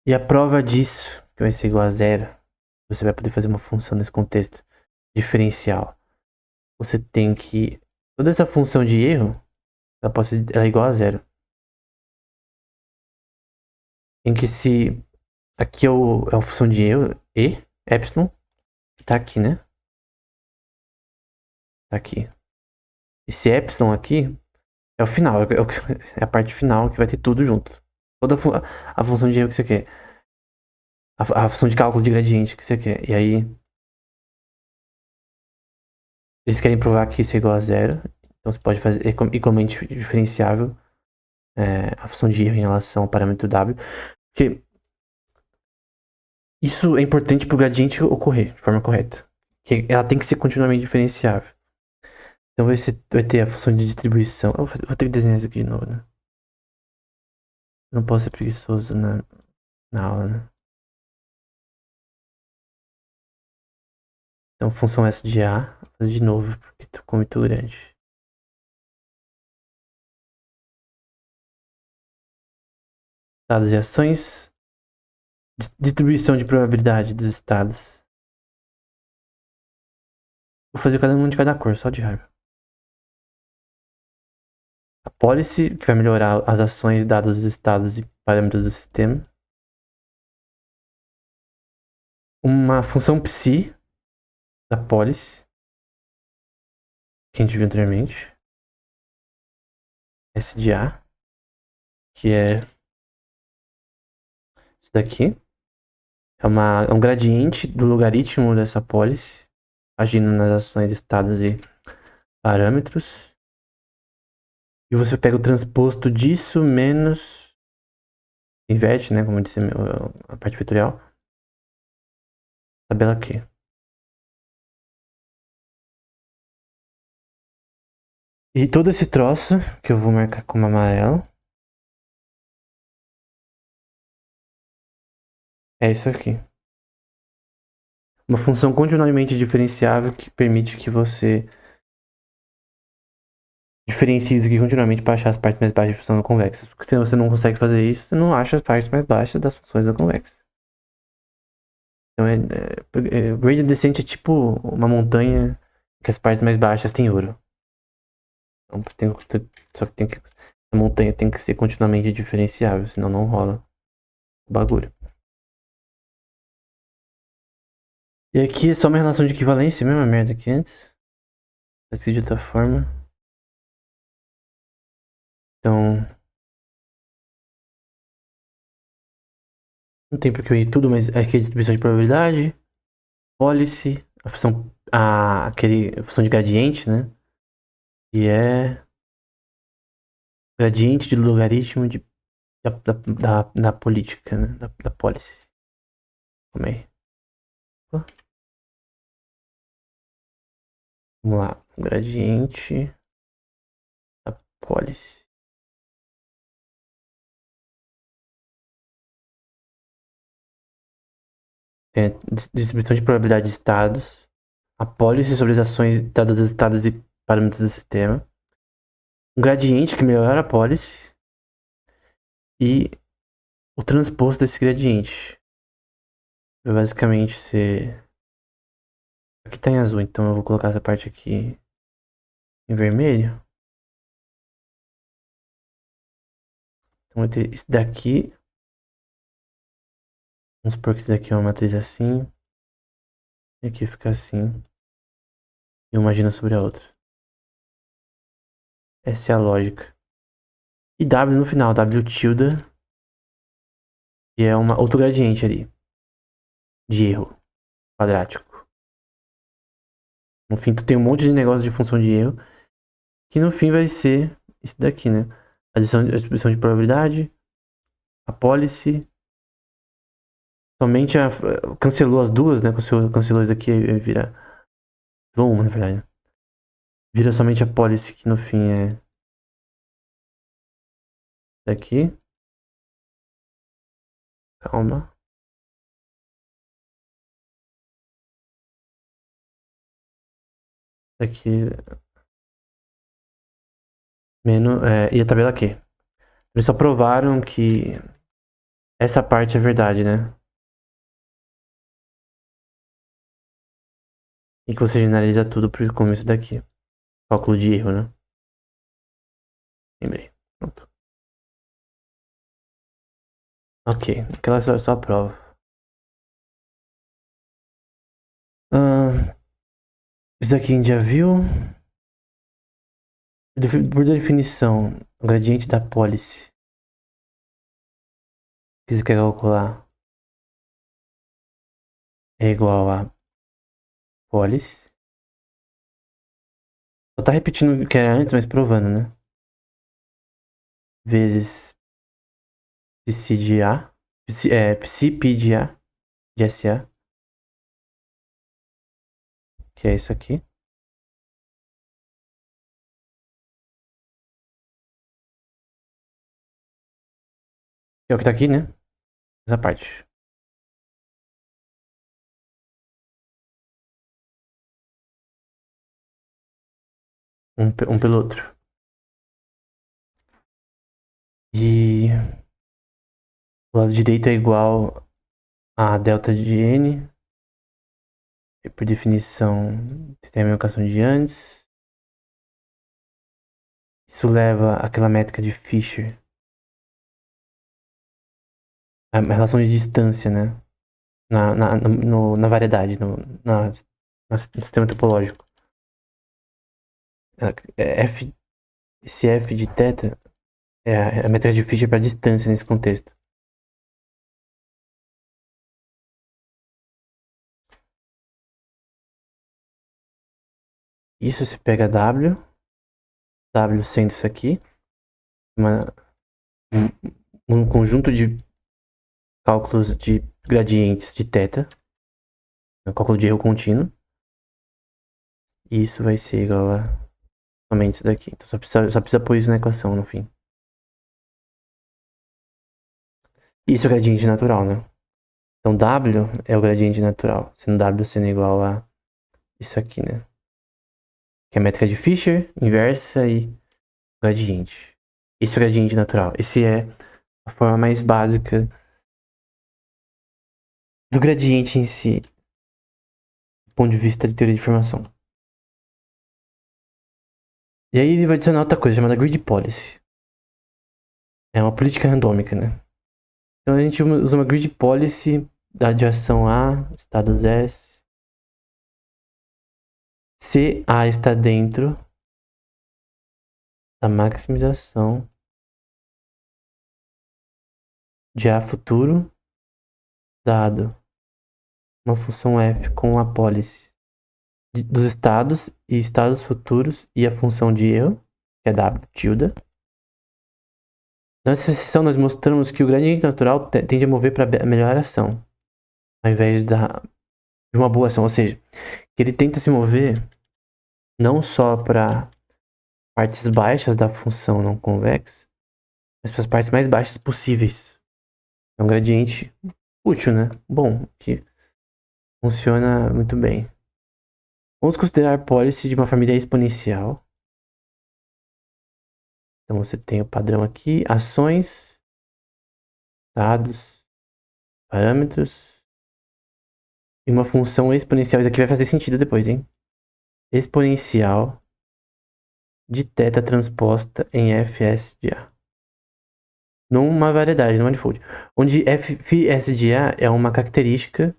E a prova disso, que vai ser igual a zero, você vai poder fazer uma função nesse contexto diferencial. Você tem que... Toda essa função de erro, ela é igual a zero. Em que se... Aqui é a função de erro, e, epsilon, que tá aqui, né? Tá aqui. Esse epsilon aqui é o final, é a parte final que vai ter tudo junto. Toda a função de erro que você quer. A função de cálculo de gradiente que você quer. E aí, eles querem provar que isso é igual a zero. Então você pode fazer igualmente diferenciável a função de erro em relação ao parâmetro W. Porque isso é importante para o gradiente ocorrer de forma correta. Que ela tem que ser continuamente diferenciável. Então vai ter a função de distribuição. Eu vou ter que desenhar isso aqui de novo, né? Eu não posso ser preguiçoso na aula, né? Então, função S de A, vou fazer de novo, porque ficou muito grande. Estados e ações. Distribuição de probabilidade dos estados. Vou fazer cada um de cada cor, só de raiva. A policy, que vai melhorar as ações, dados, estados e parâmetros do sistema. Uma função psi da policy, que a gente viu anteriormente. S de A, que é isso daqui. É um gradiente do logaritmo dessa policy, agindo nas ações, estados e parâmetros. E você pega o transposto disso menos... Inverte, né? Como eu disse, a parte vetorial. Tabela aqui. E todo esse troço, que eu vou marcar como amarelo, é isso aqui. uma função continuamente diferenciável que permite que você diferencie isso aqui continuamente para achar as partes mais baixas de função convexa. Porque se você não consegue fazer isso, você não acha as partes mais baixas das funções da convexa. Então, gradient descent é tipo uma montanha que as partes mais baixas têm ouro. Então, só que a montanha tem que ser continuamente diferenciável, senão não rola o bagulho. E aqui é só uma relação de equivalência, mesma merda que antes. Vai ser de outra forma. Então, não tem porque eu ir tudo, mas aqui é distribuição de probabilidade, policy, a função de gradiente, né? E é gradiente de logaritmo da política, né? Da policy. Calma aí. Vamos lá. Gradiente da policy. Tem a distribuição de probabilidade de estados. A policy sobre as ações dadas dos estados e parâmetros do sistema. Um gradiente que melhora a policy. E o transposto desse gradiente. Vai basicamente ser... Aqui tá em azul, então eu vou colocar essa parte aqui em vermelho. Então vai ter isso daqui. Vamos supor que isso daqui é uma matriz assim. E aqui fica assim. E uma agindo sobre a outra. Essa é a lógica. E W no final, W tilde. Que é outro gradiente ali. De erro quadrático. No fim, tu tem um monte de negócio de função de erro. Que no fim vai ser isso daqui, né? A distribuição de probabilidade. A policy. Somente cancelou as duas, né? Cancelou isso daqui e vira. Uma, na verdade. Vira somente a policy, que no fim é. Daqui. Calma. Daqui. Menos. E a tabela aqui. Eles só provaram que essa parte é verdade, né? E que você generaliza tudo pro começo daqui. Cálculo de erro, né? Lembrei. Pronto. Ok. Aquela é só a prova. Isso daqui a gente já viu. Por definição, o gradiente da policy que você quer calcular é igual a policy. Só tá repetindo o que era antes, mas provando, né? Vezes psi de A. Psi pi de A. De SA. Que é isso aqui. Que é o que tá aqui, né? Essa parte. Um pelo outro. E o lado direito é igual a delta de N. E por definição, tem a mesma equação de antes. Isso leva àquela métrica de Fisher. A relação de distância, né? Na variedade, no sistema topológico. F, esse F de θ é a métrica de Fisher para distância nesse contexto. Isso você pega W sendo isso aqui, um conjunto de cálculos de gradientes de θ, um cálculo de erro contínuo, e isso vai ser igual a somente isso daqui. Então só precisa pôr isso na equação no fim. Isso é gradiente natural, né? Então W é o gradiente natural, sendo W sendo igual a isso aqui, né? Que é a métrica de Fisher, inversa e gradiente. Esse é o gradiente natural. Esse é a forma mais básica do gradiente em si, do ponto de vista de teoria de informação. E aí ele vai adicionar outra coisa chamada grid policy. É uma política randômica, né? Então a gente usa uma grid policy de ação A, estados S. Se A está dentro da maximização de A futuro, dado uma função f com a policy dos estados e estados futuros e a função de erro, que é w tilde. Nessa seção nós mostramos que o gradiente natural tende a mover para a melhor ação, ao invés de uma boa ação, ou seja, que ele tenta se mover não só para partes baixas da função não convexa, mas para as partes mais baixas possíveis. É um gradiente útil, né? Bom, que funciona muito bem. Vamos considerar policy de uma família exponencial. Então você tem o padrão aqui, ações, dados, parâmetros e uma função exponencial. Isso aqui vai fazer sentido depois, hein? Exponencial de θ transposta em Fs de A. Numa variedade, no manifold. Onde Fs de A é uma característica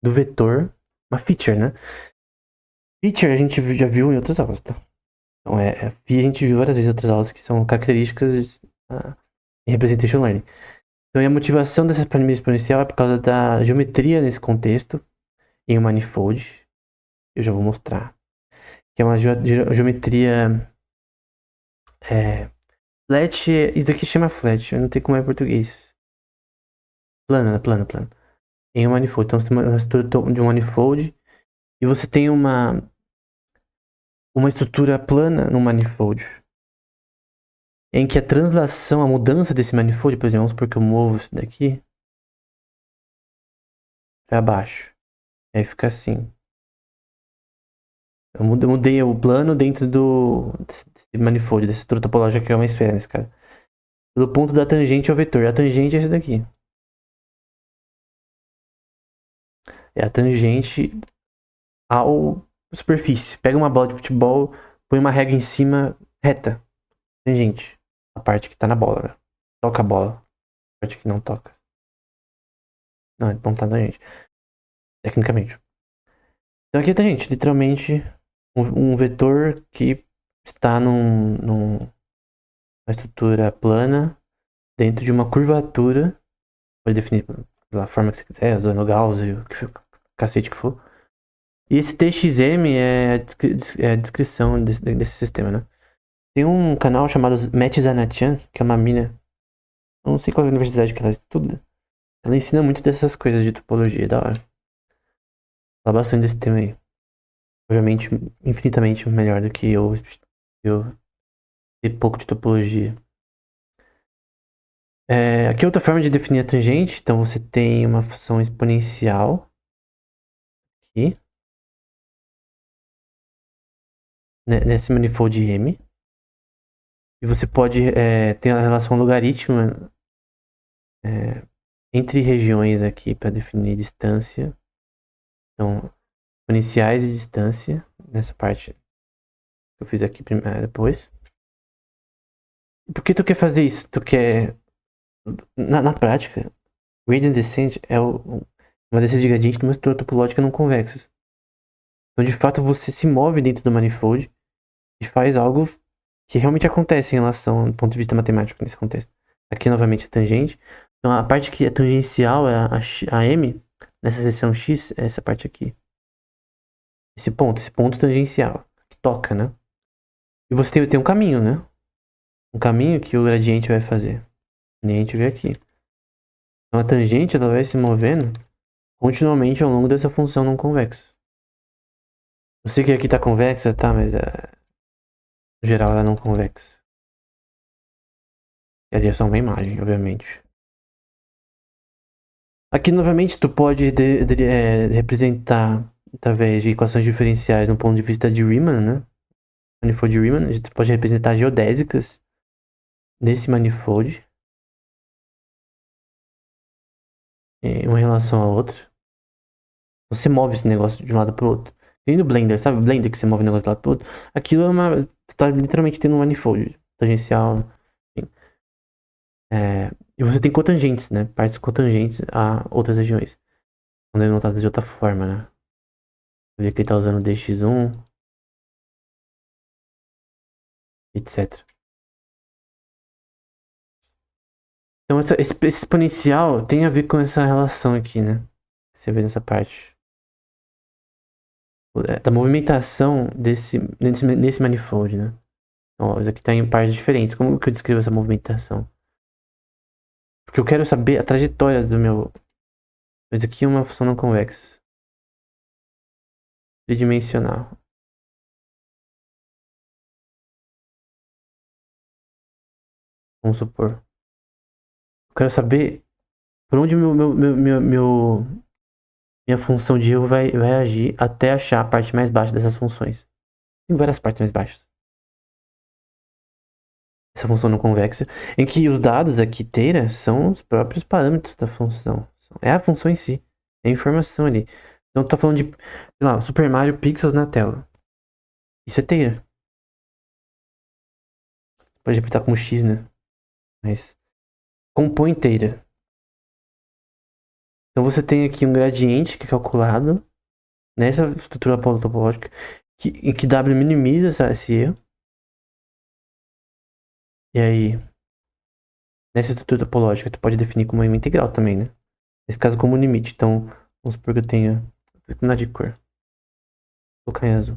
do vetor, uma feature, né? Feature a gente já viu em outras aulas, tá? Então Phi a gente viu várias vezes em outras aulas que são características em Representation Learning. Então a motivação dessa família exponencial é por causa da geometria nesse contexto, em um manifold. Eu já vou mostrar. Que é uma geometria flat. Isso daqui chama flat, eu não sei como é em português. Plana. Em um manifold. Então você tem uma estrutura de um manifold e você tem uma estrutura plana no manifold. Em que a translação, a mudança desse manifold, por exemplo, vamos supor que eu movo isso daqui para baixo. Aí fica assim. Eu mudei o plano dentro desse manifold, dessa estrutura topológica que é uma esfera nesse cara. Pelo ponto da tangente ao vetor. A tangente é esse daqui. É a tangente ao superfície. Pega uma bola de futebol, põe uma régua em cima reta. Tangente. A parte que tá na bola, né? Toca a bola. A parte que não toca. Não tá na tangente. Tecnicamente. Então aqui é tangente. Literalmente um vetor que está numa estrutura plana dentro de uma curvatura. Pode definir pela forma que você quiser, usando Gauss e o cacete que for. E esse TXM é a descrição desse sistema, né? Tem um canal chamado Meti Zanatian, que é uma mina. Eu não sei qual é a universidade que ela estuda. Ela ensina muito dessas coisas de topologia, da hora. Fala bastante desse tema aí. Obviamente, infinitamente melhor do que eu sei pouco de topologia. Aqui é outra forma de definir a tangente. Então você tem uma função exponencial aqui, nesse manifold M. E você pode ter a relação logarítmica entre regiões aqui para definir distância. Então, exponenciais e distância, nessa parte que eu fiz aqui depois. Por que tu quer fazer isso? Tu quer... Na prática, gradient descent é uma descida de gradiente numa estrutura topológica não convexa. Então, de fato, você se move dentro do manifold e faz algo que realmente acontece em relação do ponto de vista matemático nesse contexto. Aqui, novamente, a tangente. Então, a parte que é tangencial é a M, nessa seção X, é essa parte aqui. Esse ponto tangencial, que toca, né? E você tem um caminho, né? Um caminho que o gradiente vai fazer. Nem a gente vê aqui. Então, a tangente ela vai se movendo continuamente ao longo dessa função não convexa. Eu sei que aqui tá convexa, tá? Mas no geral ela é não convexa. E ali é só uma imagem, obviamente. Aqui, novamente, tu pode representar através de equações diferenciais no ponto de vista de Riemann, né? Manifold de Riemann, a gente pode representar geodésicas nesse manifold, uma em relação à outra. Você move esse negócio de um lado pro outro. E no Blender, sabe? Blender que você move o negócio de um lado pro outro. Aquilo é uma. Tu tá literalmente tendo um manifold tangencial. Enfim. E você tem cotangentes, né? Partes cotangentes a outras regiões. Quando é notado de outra forma, né? Você vê que ele tá usando dx1, etc. Então esse exponencial tem a ver com essa relação aqui, né? Você vê nessa parte. Da movimentação nesse manifold, né? Então, isso aqui tá em partes diferentes. Como que eu descrevo essa movimentação? Porque eu quero saber a trajetória do meu. Isso aqui é uma função não convexa. Tridimensional. Vamos supor. Eu quero saber por onde minha função de erro vai agir até achar a parte mais baixa dessas funções. Tem várias partes mais baixas. Essa função não convexa, em que os dados aqui, teira, são os próprios parâmetros da função. É a função em si. É a informação ali. Então, tu tá falando de, sei lá, Super Mario Pixels na tela. Isso é teira. Pode representar como X, né? Mas compõe teira. Então, você tem aqui um gradiente que é calculado nessa estrutura topológica, em que W minimiza esse erro. E aí, nessa estrutura topológica, tu pode definir como uma integral também, né? Nesse caso, como limite. Então, vamos supor que eu tenha. Vou mudar de cor. Vou colocar em azul.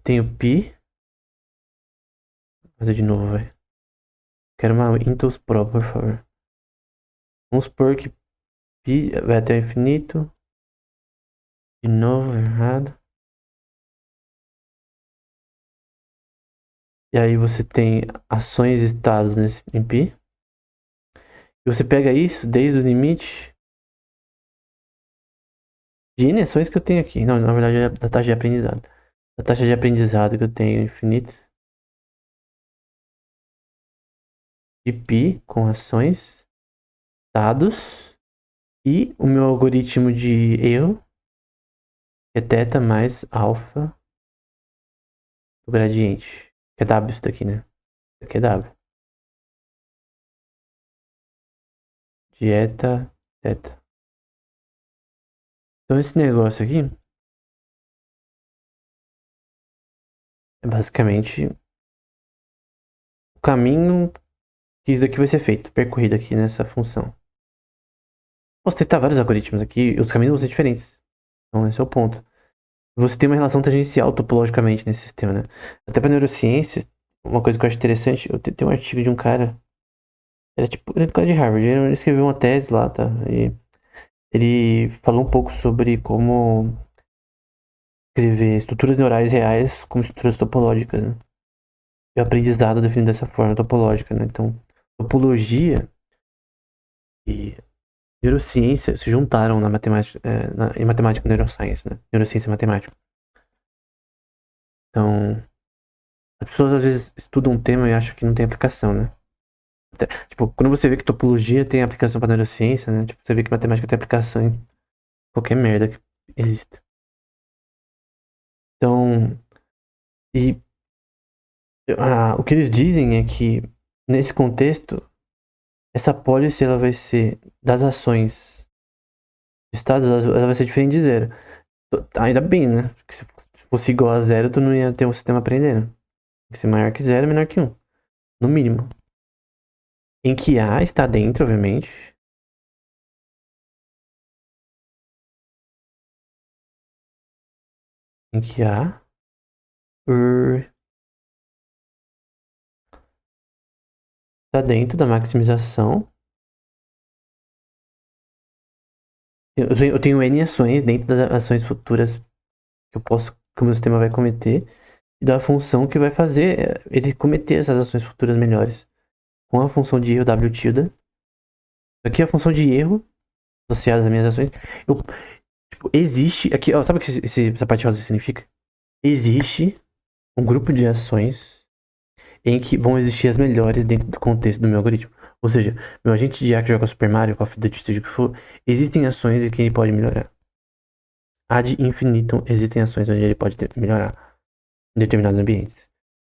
Tenho π. Vou fazer de novo, vai. Quero uma Intus Pro, por favor. Vamos supor que π vai até o infinito. De novo, errado. E aí você tem ações e estados em π. E você pega isso desde o limite de N ações que eu tenho aqui. Não, na verdade é da taxa de aprendizado. A taxa de aprendizado que eu tenho infinita. De π com ações, estados. E o meu algoritmo de erro é θ mais alfa do gradiente. Que é W isso daqui, né? Isso aqui é W. Dieta, θ. Então esse negócio aqui é basicamente o caminho que isso daqui vai ser feito, percorrido aqui nessa função. Posso testar vários algoritmos aqui, e os caminhos vão ser diferentes. Então esse é o ponto. Você tem uma relação tangencial topologicamente nesse sistema, né? Até pra neurociência, uma coisa que eu acho interessante, eu tenho um artigo de um cara, ele é um cara de Harvard, ele escreveu uma tese lá, tá? E ele falou um pouco sobre como escrever estruturas neurais reais como estruturas topológicas, né? E o aprendizado definido dessa forma, topológica, né? Então, topologia e neurociência se juntaram na matemática, em matemática e neuroscience, né? Neurociência e matemática. Então, as pessoas às vezes estudam um tema e acham que não tem aplicação, né? Tipo, quando você vê que topologia tem aplicação para neurociência, né? Tipo, você vê que matemática tem aplicação em qualquer merda que exista. Então, e o que eles dizem é que nesse contexto essa policy ela vai ser das ações de estados, ela vai ser diferente de zero. Ainda bem, né? Porque se fosse igual a zero, tu não ia ter um sistema aprendendo. Tem que ser maior que zero, menor que um, no mínimo. Em que A está dentro, obviamente. Em que A está dentro da maximização. Eu tenho N ações dentro das ações futuras que o meu sistema vai cometer. E da função que vai fazer ele cometer essas ações futuras melhores. Com a função de erro W tilde. Aqui é a função de erro associadas às minhas ações. Eu, tipo, existe. Aqui, ó, sabe o que essa parte rosa significa? Existe um grupo de ações em que vão existir as melhores dentro do contexto do meu algoritmo. Ou seja, meu agente de IA que joga Super Mario, Call of Duty, seja o que for, existem ações em que ele pode melhorar. Ad infinitum existem ações onde ele pode melhorar em determinados ambientes.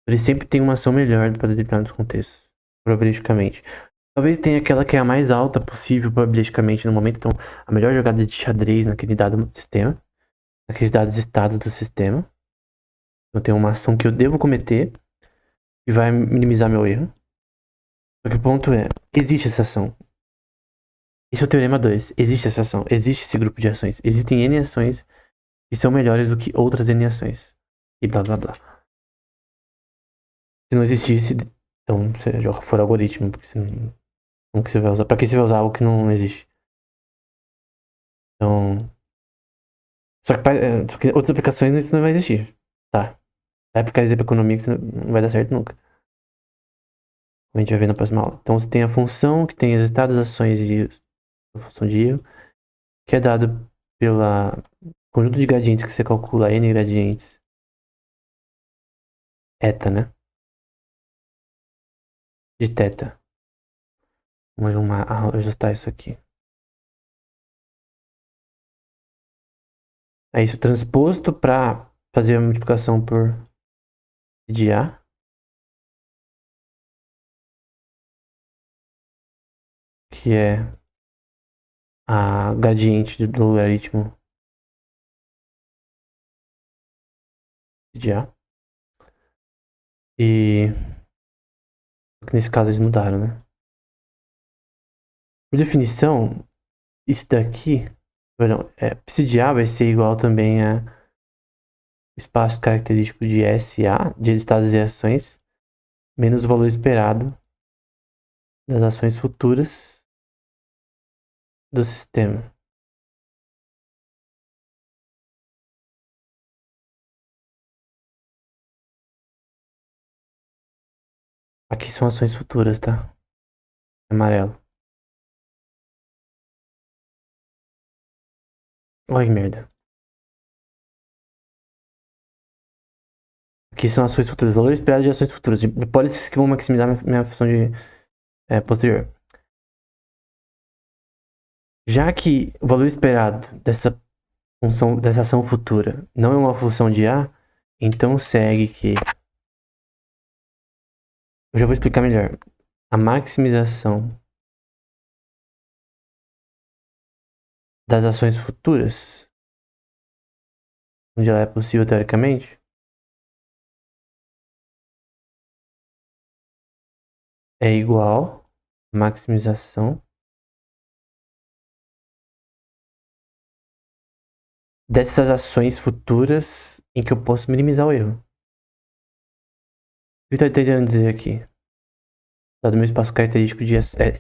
Ele sempre tem uma ação melhor para determinados contextos, probabilisticamente. Talvez tenha aquela que é a mais alta possível probabilisticamente no momento. Então, a melhor jogada de xadrez naquele dado sistema, naqueles dados estados do sistema. Eu tenho uma ação que eu devo cometer e vai minimizar meu erro. Só que o ponto é, existe essa ação. Esse é o teorema 2. Existe essa ação. Existe esse grupo de ações. Existem N ações que são melhores do que outras N ações. E blá blá blá. Se não existisse, então você joga fora algoritmo. Porque você não, como que você vai usar? Pra que você vai usar algo que não existe? Então. Só que outras aplicações isso não vai existir. Tá. Vai aplicar isso pra economia que isso não vai dar certo nunca. Como a gente vai ver na próxima aula. Então você tem a função que tem os estados, ações e a função de erro, que é dado pela conjunto de gradientes que você calcula n gradientes eta, né? De θ. Vamos ajustar isso aqui. É isso transposto para fazer a multiplicação por de A. Que é a gradiente do logaritmo de A. E nesse caso eles mudaram, né? Por definição, isso daqui, psi de A vai ser igual também a espaço característico de SA, de estados e ações, menos o valor esperado das ações futuras do sistema. Aqui são ações futuras, tá? Amarelo. Olha que merda. Aqui são ações futuras. Valor esperado de ações futuras. Hipóteses que vão maximizar minha função de posterior. Já que o valor esperado dessa ação futura não é uma função de A, então segue que... Eu já vou explicar melhor. A maximização das ações futuras, onde ela é possível teoricamente, é igual a maximização dessas ações futuras em que eu posso minimizar o erro. O que eu estou tentando dizer aqui? Dado meu espaço característico de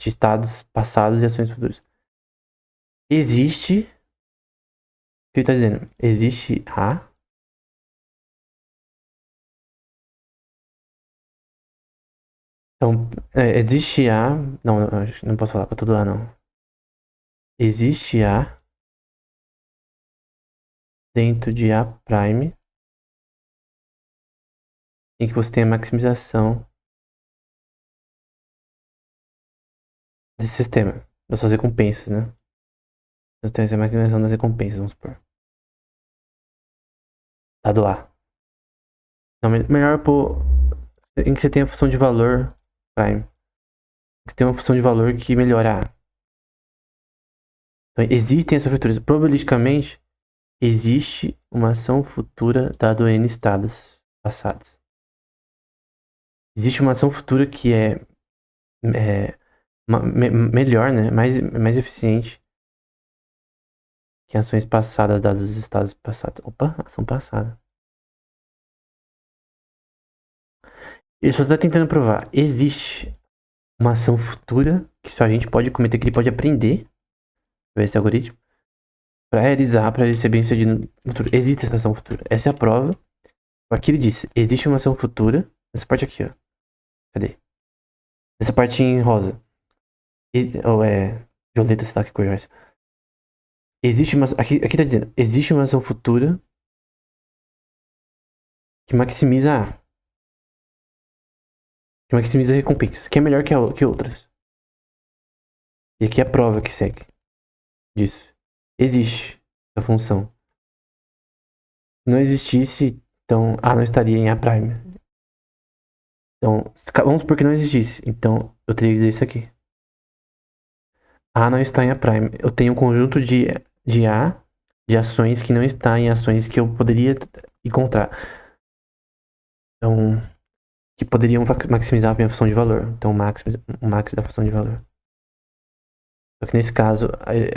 estados passados e ações futuras. Existe... O que ele está dizendo? Existe A... Então, existe A... Não, não posso falar para todo A, não. Existe A dentro de A' em que você tem a maximização desse sistema, das suas recompensas, né? Eu tenho essa maximização das recompensas, vamos supor. Dado A. Não, melhor pôr em que você tem a função de valor prime. Você tem uma função de valor que melhora A. Então, existem essas futuras. Probabilisticamente, existe uma ação futura dado N estados passados. Existe uma ação futura que é melhor, né? Mais eficiente que ações passadas dados os estados passados. Opa, ação passada. Ele só está tentando provar. Existe uma ação futura que só a gente pode cometer, que ele pode aprender esse algoritmo para realizar, para ele ser bem sucedido no futuro. Existe essa ação futura. Essa é a prova. Aqui ele disse, existe uma ação futura. Essa parte aqui, ó. Cadê? Essa parte em rosa. Ou violeta, sei lá que cor é essa. Existe uma. Aqui tá dizendo, existe uma ação futura que maximiza A. Que maximiza recompensas. Que é melhor que outras. E aqui é a prova que segue disso. Existe essa função. Se não existisse, então A não estaria em A'. Então, vamos supor que não existisse. Então, eu teria que dizer isso aqui. A não está em A'. Eu tenho um conjunto de A, de ações que não está em ações que eu poderia encontrar. Então, que poderiam maximizar a minha função de valor. Então, o max da função de valor. Só que nesse caso,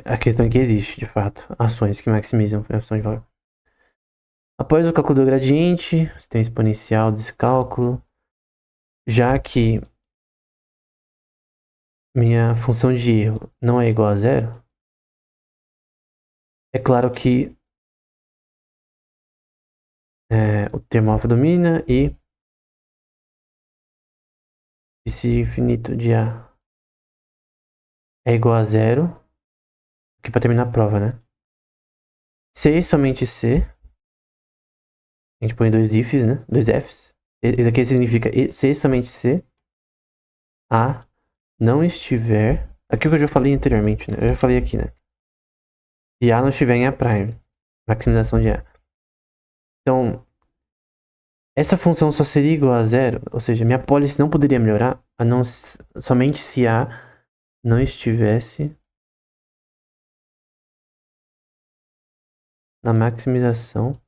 a questão é que existe, de fato, ações que maximizam a função de valor. Após o cálculo do gradiente, você tem o exponencial desse cálculo. Já que minha função de erro não é igual a zero, é claro que o termo alfa domina e esse infinito de A é igual a zero, aqui para terminar a prova, né? C somente C, a gente põe dois ifs, né? Dois Fs. Isso aqui significa C somente C, A não estiver... Aqui é o que eu já falei anteriormente, né? Eu já falei aqui, né? Se A não estiver em A', maximização de A. Então, essa função só seria igual a zero, ou seja, minha pólice não poderia melhorar, somente se A não estivesse na maximização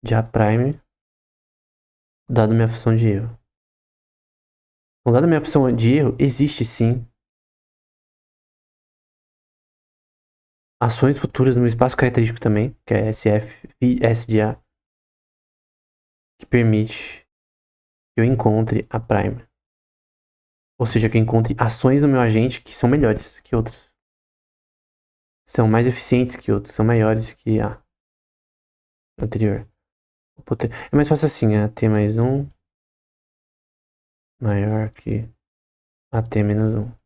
de A', dado minha função de erro. Então, dado minha função de erro, existe sim ações futuras no espaço característico também, que é SF e S de A, que permite que eu encontre A'. Ou seja, que eu encontre ações no meu agente que são melhores que outras. São mais eficientes que outros, são maiores que A anterior. É mais fácil assim, AT mais 1 maior que AT menos 1.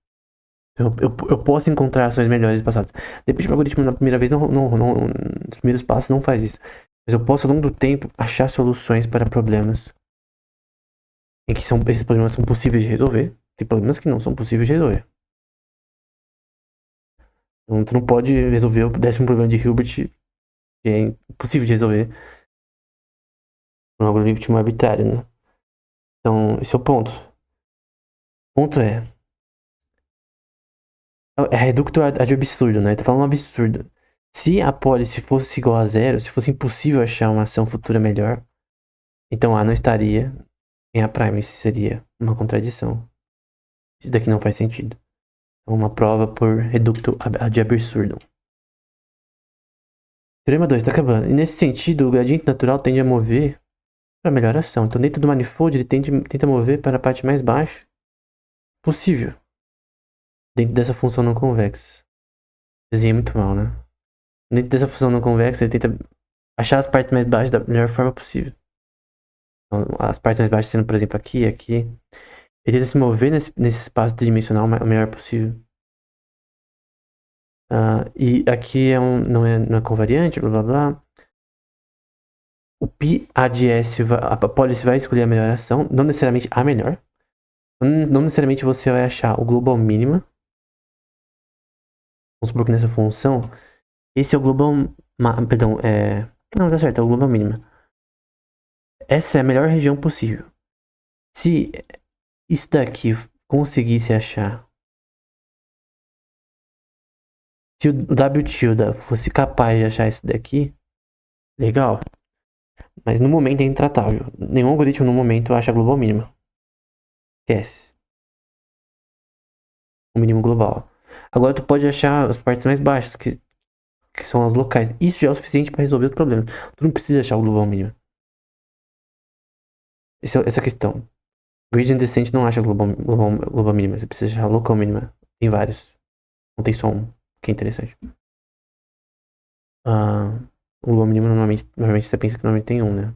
Eu posso encontrar ações melhores passadas. Depende do algoritmo na primeira vez, nos primeiros passos não faz isso. Mas eu posso, ao longo do tempo, achar soluções para problemas em que esses problemas são possíveis de resolver. Tem problemas que não são possíveis de resolver. Então, tu não pode resolver o 10º problema de Hilbert, que é impossível de resolver por um algoritmo arbitrário, né? Então, esse é o ponto. O ponto é reducto ad absurdo, né? Tá falando um absurdo. Se a pólice fosse igual a zero, se fosse impossível achar uma ação futura melhor, então A não estaria em A'. Isso seria uma contradição. Isso daqui não faz sentido. É uma prova por reducto ad absurdum. Teorema 2, tá acabando. E nesse sentido, o gradiente natural tende a mover para melhor ação. Então, dentro do manifold, ele tenta mover para a parte mais baixa possível. Dentro dessa função não convexa. Desenhei muito mal, né? Dentro dessa função não convexa, ele tenta achar as partes mais baixas da melhor forma possível. Então, as partes mais baixas sendo, por exemplo, aqui e aqui. Ele tenta se mover nesse espaço tridimensional o melhor possível. E aqui não é covariante, blá blá blá. O Pi A de S, a pólice vai escolher a melhor ação, não necessariamente a melhor. Não necessariamente você vai achar o global mínima. Vamos supor que nessa função, esse é o global. Perdão, não, tá certo, é o global mínima. Essa é a melhor região possível. Se isso daqui conseguisse achar. Se o W tilde fosse capaz de achar isso daqui, legal. Mas no momento é intratável. Nenhum algoritmo no momento acha a global mínima. Esquece. O mínimo global. Agora tu pode achar as partes mais baixas, que são as locais. Isso já é o suficiente para resolver os problemas. Tu não precisa achar o global mínimo. Essa é a questão. Gradient descent não acha global mínima. Você precisa achar local mínima. Tem vários. Não tem só um. Que é interessante. O global mínimo normalmente você pensa que normalmente tem um, né?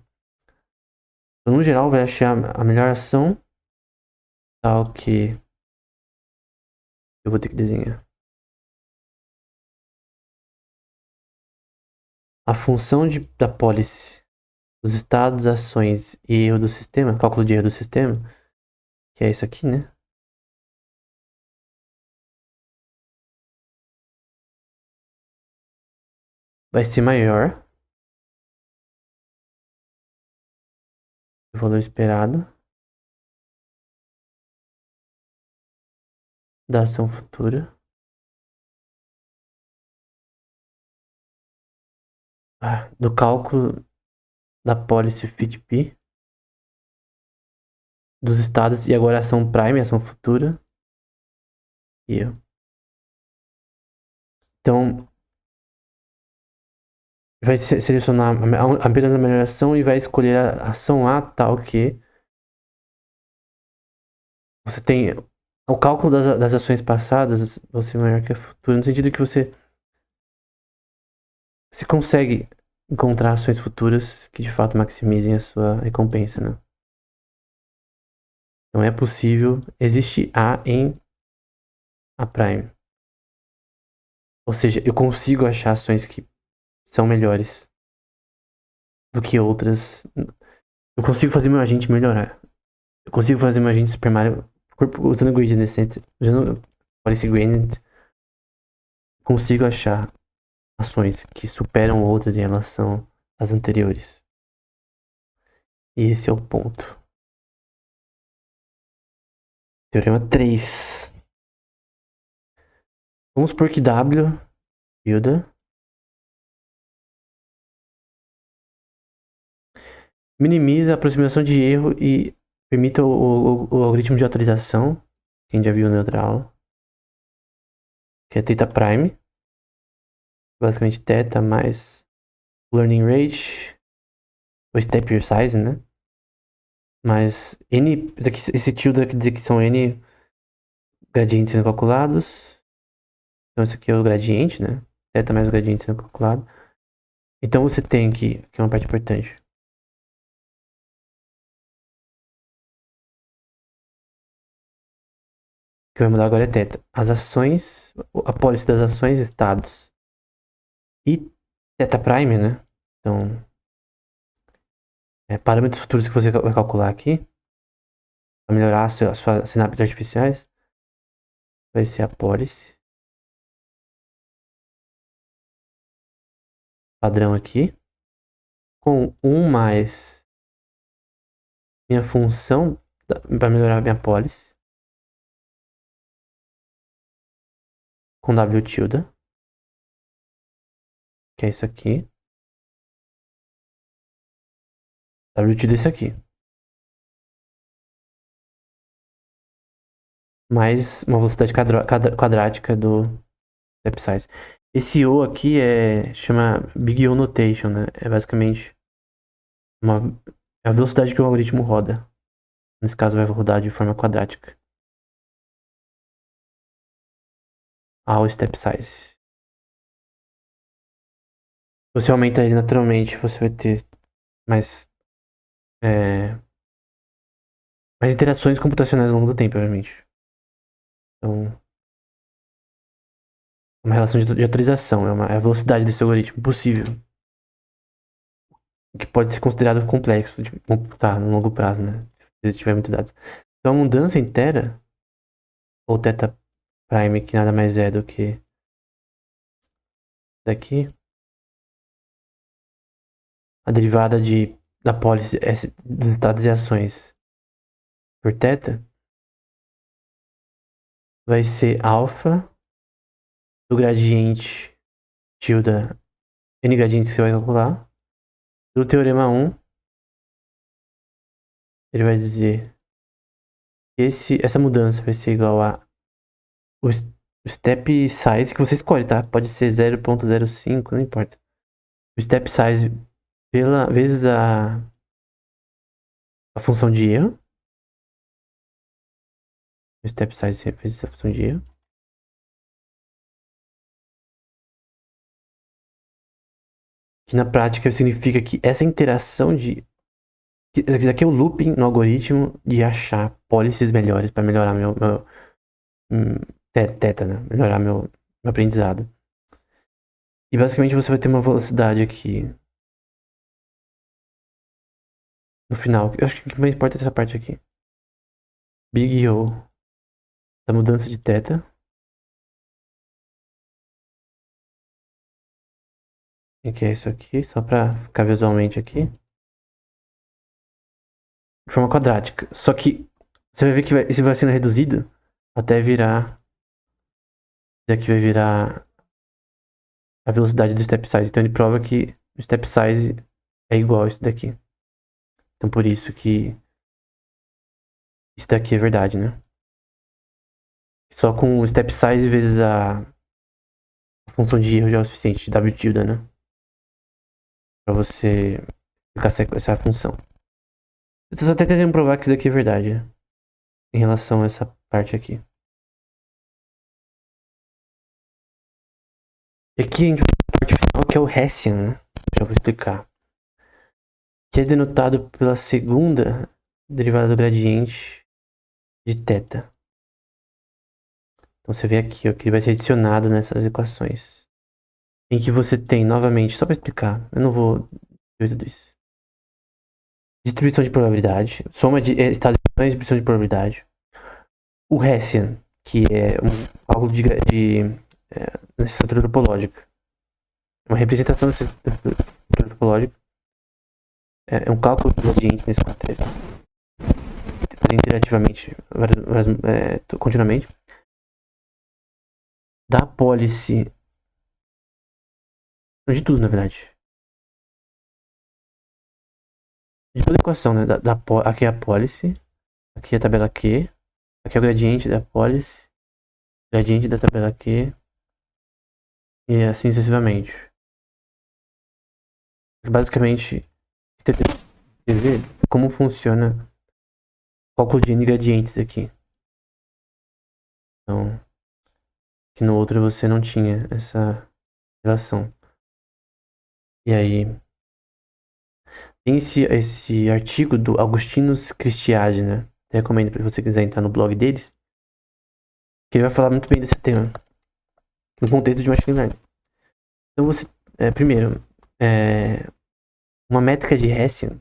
Então, no geral, vai achar a melhor ação. Tal que eu vou ter que desenhar. a função da pólice, os estados, ações e erro do sistema, cálculo de erro do sistema, que é isso aqui, né? Vai ser maior que o valor esperado da ação futura do cálculo da pólice FITP dos estados e agora ação prime, ação futura e erro. Então, vai selecionar apenas a melhor ação e vai escolher a ação A tal que você tem o cálculo das ações passadas, você maior que a futura, no sentido que você consegue encontrar ações futuras que de fato maximizem a sua recompensa, né? Então é possível, existe A em A prime. Ou seja, eu consigo achar ações que são melhores do que outras. Eu consigo fazer meu agente melhorar. Eu consigo fazer meu agente primário usando gradient descent, usando policy gradient. Consigo achar ações que superam outras em relação às anteriores. E esse é o ponto. Teorema 3. Vamos supor que W, tilde, minimiza a aproximação de erro e permita o algoritmo de atualização, que a gente já viu na outra aula, que é θ prime, basicamente θ mais learning rate, ou step size, né? Mas n, esse tilde quer dizer que são n gradientes sendo calculados. Então isso aqui é o gradiente, né? Θ mais o gradiente sendo calculado. Então você tem que é uma parte importante. O que vai mudar agora é θ. As ações, a pólice das ações, estados e θ prime, né? Então, parâmetros futuros que você vai calcular aqui para melhorar as suas sinapses artificiais vai ser a pólice padrão aqui com 1 mais minha função para melhorar minha pólice com W tilde, que é isso aqui. W tilde é isso aqui. Mais uma velocidade quadrática do step size. Esse O aqui chama Big O Notation, né? É basicamente a velocidade que o algoritmo roda. Nesse caso vai rodar de forma quadrática. Ao step size. Você aumenta ele naturalmente, você vai ter mais mais interações computacionais ao longo do tempo, obviamente. Então, uma relação de atualização, é a velocidade desse algoritmo possível. Que pode ser considerado complexo de computar no longo prazo, né? Se tiver muitos dados. Então, a mudança inteira, ou θ prime, que nada mais é do que daqui, a derivada da pólice dos estados e ações por θ, vai ser alfa do gradiente tilde n gradientes que você vai calcular. Do teorema 1, ele vai dizer que essa mudança vai ser igual a o step size que você escolhe, tá? Pode ser 0.05, não importa. O step size vezes a função de erro. O step size vezes a função de erro. Que na prática significa que essa interação isso aqui é o looping no algoritmo de achar policies melhores para melhorar meu θ, né? Melhorar meu aprendizado. E basicamente você vai ter uma velocidade aqui no final. Eu acho que o que mais importa é essa parte aqui. Big O da mudança de θ. O que é isso aqui? Só pra ficar visualmente aqui. De forma quadrática. Só que você vai ver que isso vai sendo reduzido até virar. Isso aqui vai virar a velocidade do step size. Então ele prova que o step size é igual a isso daqui. Então por isso que isso daqui é verdade, né? Só com o step size vezes a função de erro já é o suficiente, de W tilde, né? Pra você ficar essa função. Eu tô só tentando provar que isso daqui é verdade, né? Em relação a essa parte aqui. E aqui a gente vai pra parte final, que é o Hessian, né? Já vou explicar. Que é denotado pela segunda derivada do gradiente de θ. Então você vê aqui, ó, que ele vai ser adicionado nessas equações. Em que você tem, novamente, só para explicar, eu não vou ver tudo isso. Distribuição de probabilidade, soma de estado de distribuição de probabilidade. O Hessian, que é um cálculo de estrutura topológica. Uma representação dessa estrutura topológica. É um cálculo do gradiente nesse quadrante. Fazer interativamente, continuamente. Da apólice. De tudo, na verdade. De toda a equação, né? Aqui é a apólice. Aqui é a tabela Q. Aqui é o gradiente da apólice. Gradiente da tabela Q. E assim sucessivamente. Basicamente, ver como funciona o cálculo de N gradientes aqui. Então, que no outro você não tinha essa relação. E aí, tem esse artigo do Augustinus Cristiade, né? Até recomendo para você quiser entrar no blog deles. Que ele vai falar muito bem desse tema. No contexto de machine learning. Então você, primeiro, uma métrica de Hessian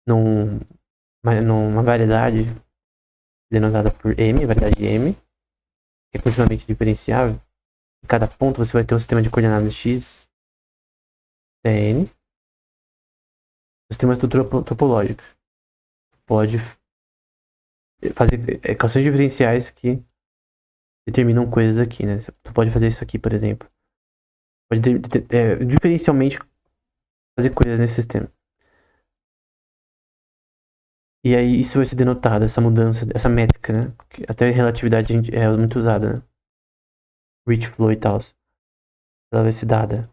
numa variedade denotada por M, variedade M, que é continuamente diferenciável. Em cada ponto você vai ter um sistema de coordenadas X, N. Você tem uma estrutura topológica. Pode fazer equações diferenciais que determinam coisas aqui, né? Você pode fazer isso aqui, por exemplo. Pode diferencialmente fazer coisas nesse sistema. E aí isso vai ser denotado, essa mudança, essa métrica, né? Que até relatividade é muito usada, né? Rich flow e tal. Ela vai ser dada.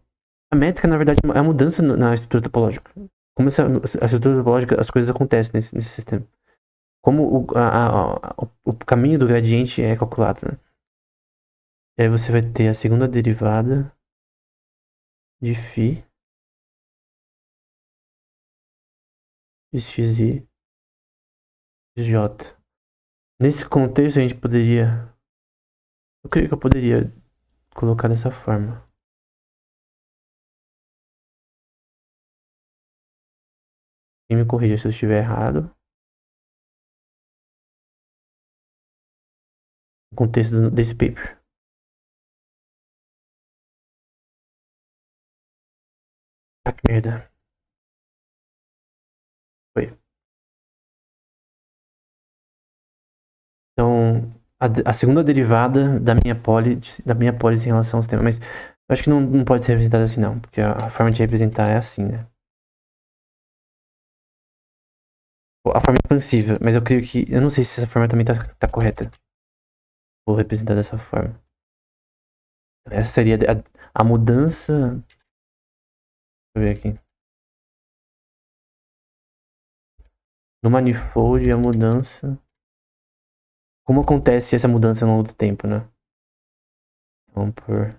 A métrica, na verdade, é a mudança na estrutura topológica. Como a estrutura topológica, as coisas acontecem nesse sistema. Como o caminho do gradiente é calculado, né? E aí você vai ter a segunda derivada de φ de xi de j. Nesse contexto a gente poderia... Eu creio que eu poderia colocar dessa forma. Quem me corrija se eu estiver errado. No contexto desse paper. Ah, que merda. Foi. Então, a segunda derivada da minha pólice em relação ao sistema. Mas eu acho que não pode ser representada assim, não. Porque a forma de representar é assim, né? A forma expansiva. Mas eu creio que... Eu não sei se essa forma também tá correta. Vou representar dessa forma. Essa seria a mudança... Deixa eu ver aqui. No manifold, a mudança... Como acontece essa mudança ao longo do tempo, né? Vamos por...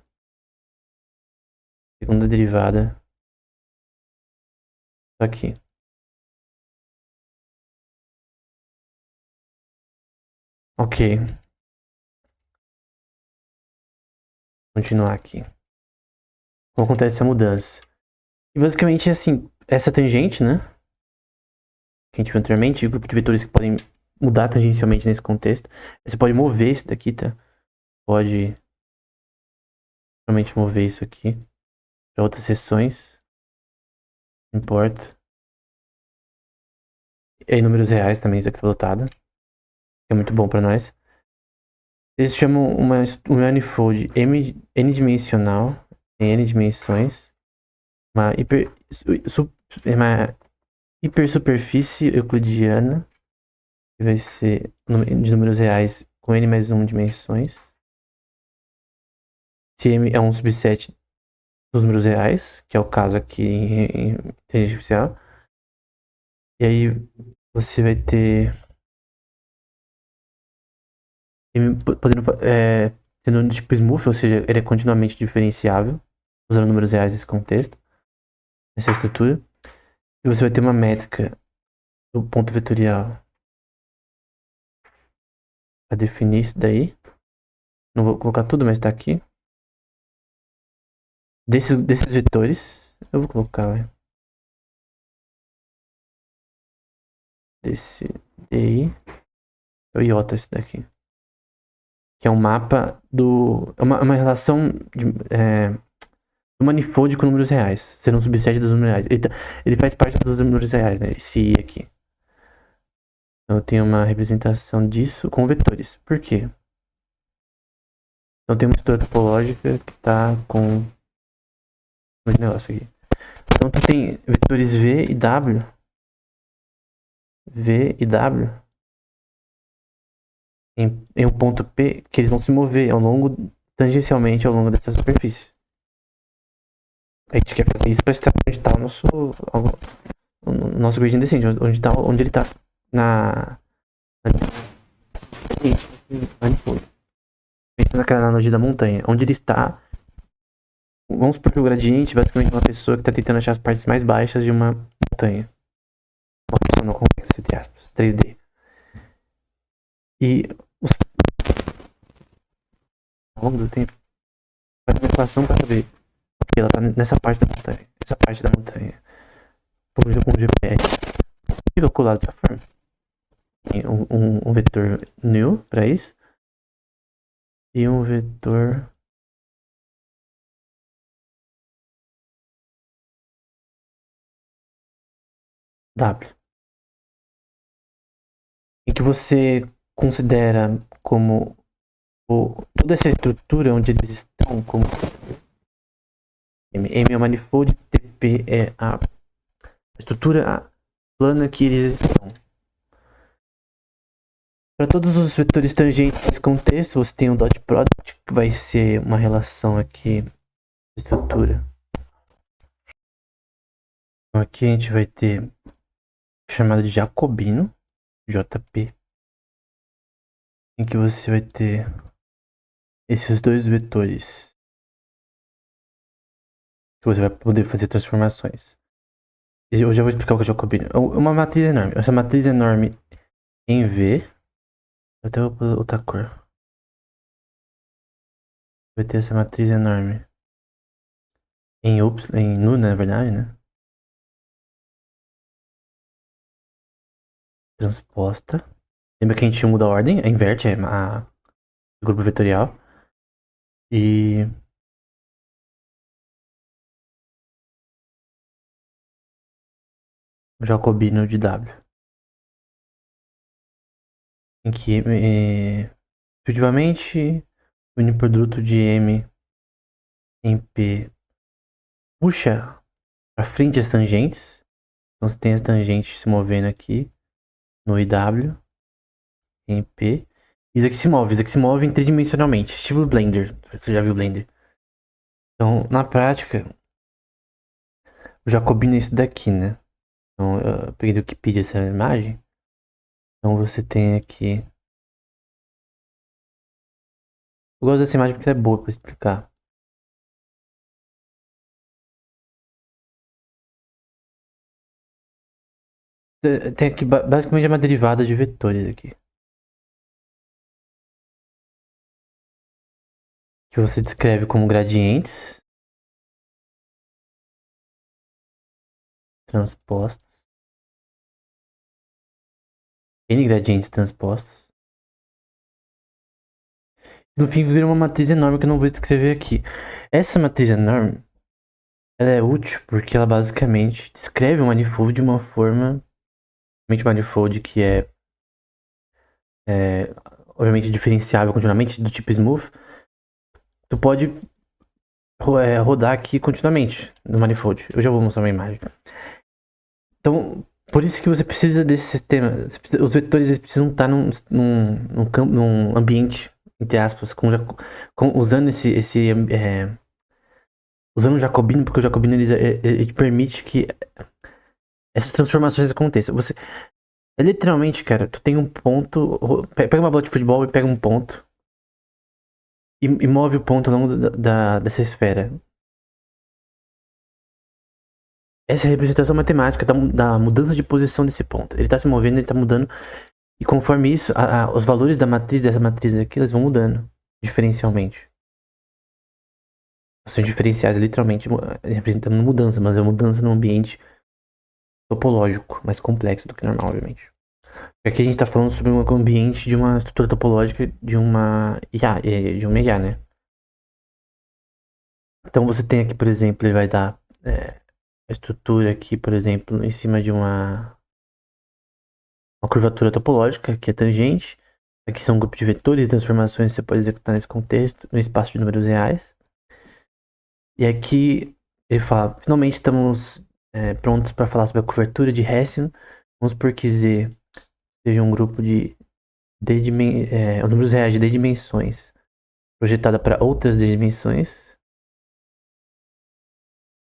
Segunda derivada. Aqui. Ok. Continuar aqui. como acontece essa mudança. E basicamente, assim, essa tangente, né? Que a gente viu anteriormente, o grupo de vetores que podem mudar tangencialmente nesse contexto. Você pode mover isso daqui, tá? Pode realmente mover isso aqui para outras seções. Não importa. E aí, números reais também, isso aqui tá lotado. Que é muito bom para nós. Eles chamam um manifold n-dimensional, em n dimensões, uma uma hipersuperfície euclidiana, que vai ser de números reais com n mais 1 dimensões. Se m é um subset dos números reais, que é o caso aqui em inteligência artificial. E aí você vai ter m podendo sendo do tipo smooth, ou seja, ele é continuamente diferenciável, usando números reais nesse contexto, nessa estrutura. E você vai ter uma métrica do ponto vetorial para definir isso daí. Não vou colocar tudo, mas tá aqui. Desses vetores, eu vou colocar, vai. Desse DI, é o iota esse daqui. Que é um mapa do... É uma relação do manifold com números reais, sendo um subset dos números reais. Ele faz parte dos números reais, né? Esse I aqui. Então eu tenho uma representação disso com vetores. Por quê? Então tem uma estrutura topológica que tá com um negócio aqui. Então tu tem vetores V e W. V e W em um ponto P que eles vão se mover tangencialmente ao longo dessa superfície. A gente quer fazer isso para estar onde está o nosso gradient descendente, onde ele está na manifold. Pensa naquela analogia da montanha, onde ele está. Vamos supor que o gradiente é basicamente uma pessoa que está tentando achar as partes mais baixas de uma montanha. Uma pessoa não complexa, entre aspas, 3D. E ao longo do tempo, faz uma equação para saber que ela está nessa parte da montanha. Essa parte da montanha. Por exemplo, um GPS. E calculado dessa forma. Tem um vetor new para isso. E um vetor W. Em que você considera como toda essa estrutura onde eles estão, como M é o manifold, TP é a estrutura plana que eles estão. Para todos os vetores tangentes nesse contexto, você tem um dot product, que vai ser uma relação aqui de estrutura. Então aqui a gente vai ter chamado de Jacobino, JP, em que você vai ter esses dois vetores que você vai poder fazer transformações. Eu já vou explicar o que é Jacobino. É uma matriz enorme. Essa matriz enorme em V, até vou pôr outra cor. Vai ter essa matriz enorme em nu, na verdade, né? Transposta. Lembra que a gente muda a ordem? Inverte o grupo vetorial. E o Jacobino de W. Em que, efetivamente, o uniproduto de M em P puxa para frente as tangentes. Então você tem as tangentes se movendo aqui no IW em P. Isso aqui se move tridimensionalmente, estilo Blender. Você já viu Blender? Então, na prática, o Jacobino é isso daqui, né? Então, eu peguei do Wikipedia essa imagem. Então você tem aqui. Eu gosto dessa imagem porque ela é boa para explicar. Tem aqui basicamente uma derivada de vetores aqui. Que você descreve como gradientes. transpostos. N gradientes transpostos. No fim vira uma matriz enorme que eu não vou descrever aqui. Essa matriz enorme, ela é útil porque ela basicamente descreve um manifold de uma forma, manifold que é obviamente diferenciável continuamente, do tipo smooth. Tu pode rodar aqui continuamente no manifold. Eu já vou mostrar uma imagem. Então, por isso que você precisa desse sistema. Os vetores eles precisam estar num ambiente, entre aspas, usando usando o Jacobino, porque o Jacobino ele permite que essas transformações aconteçam. É literalmente, cara, tu tem um ponto. Pega uma bola de futebol e pega um ponto. E move o ponto ao longo dessa esfera. Essa é a representação matemática da mudança de posição desse ponto. Ele tá se movendo, ele tá mudando. E conforme isso, os valores dessa matriz aqui, eles vão mudando. Diferencialmente. São diferenciais, literalmente, representando mudança. Mas é uma mudança num ambiente topológico. Mais complexo do que normal, obviamente. Aqui a gente tá falando sobre um ambiente de uma estrutura topológica de uma IA, né? Então você tem aqui, por exemplo, ele vai dar a estrutura aqui, por exemplo, em cima de uma curvatura topológica, que é tangente. Aqui são um grupo de vetores e transformações que você pode executar nesse contexto, no espaço de números reais. E aqui ele fala, finalmente estamos prontos para falar sobre a cobertura de Hessian. Vamos supor que Z seja um grupo de números reais de D dimensões projetada para outras D dimensões.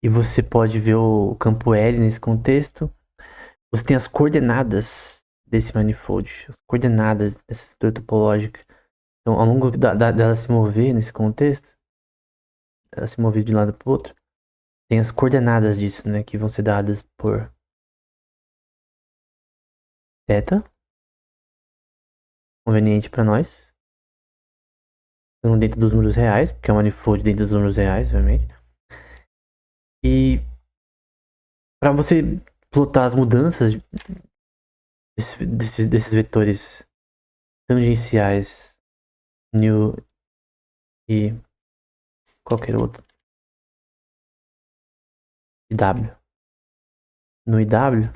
E você pode ver o campo L nesse contexto. Você tem as coordenadas desse manifold, as coordenadas dessa estrutura topológica. Então, ao longo dela se mover nesse contexto, ela se mover de um lado para o outro, tem as coordenadas disso, né, que vão ser dadas por θ, conveniente para nós. Então, dentro dos números reais, porque é um manifold dentro dos números reais, obviamente. E para você plotar as mudanças desses vetores tangenciais new e qualquer outro IW no IW,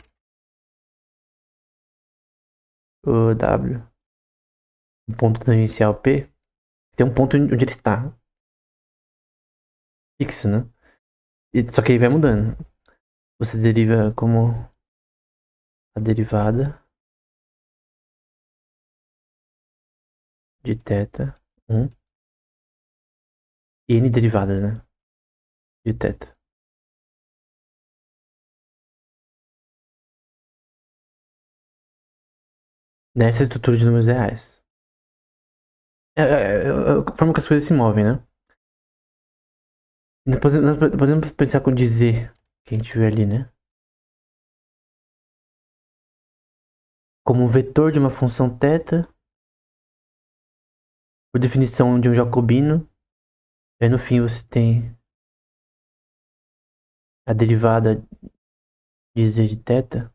o W, o ponto tangencial P, tem um ponto onde ele está fixo, né? Só que ele vai mudando. Você deriva como a derivada de θ 1 e n derivadas, né? De θ. Nessa estrutura de números reais. É a forma que as coisas se movem, né? Depois nós podemos pensar com dizer que a gente vê ali, né? Como um vetor de uma função θ, por definição de um jacobino. Aí no fim você tem a derivada de z de θ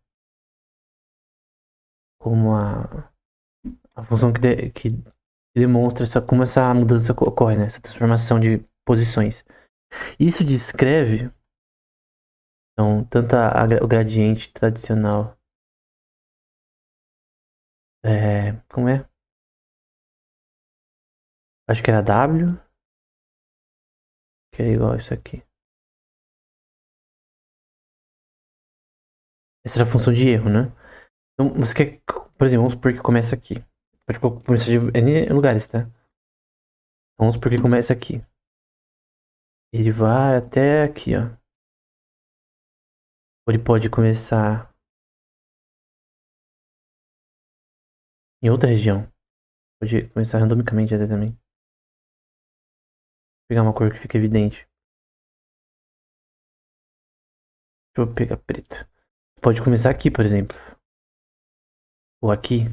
como a função que demonstra como essa mudança ocorre, né? Essa transformação de posições. Isso descreve, então, tanto o gradiente tradicional. Como é? Acho que era W, que é igual a isso aqui. Essa era a função de erro, né? Então, você quer, por exemplo, vamos supor que começa aqui. Pode começar de N lugares, tá? Vamos supor que começa aqui. Ele vai até aqui, ó. Ou ele pode começar em outra região. Pode começar randomicamente até também. Vou pegar uma cor que fica evidente. Deixa eu pegar preto. Pode começar aqui, por exemplo. Ou aqui.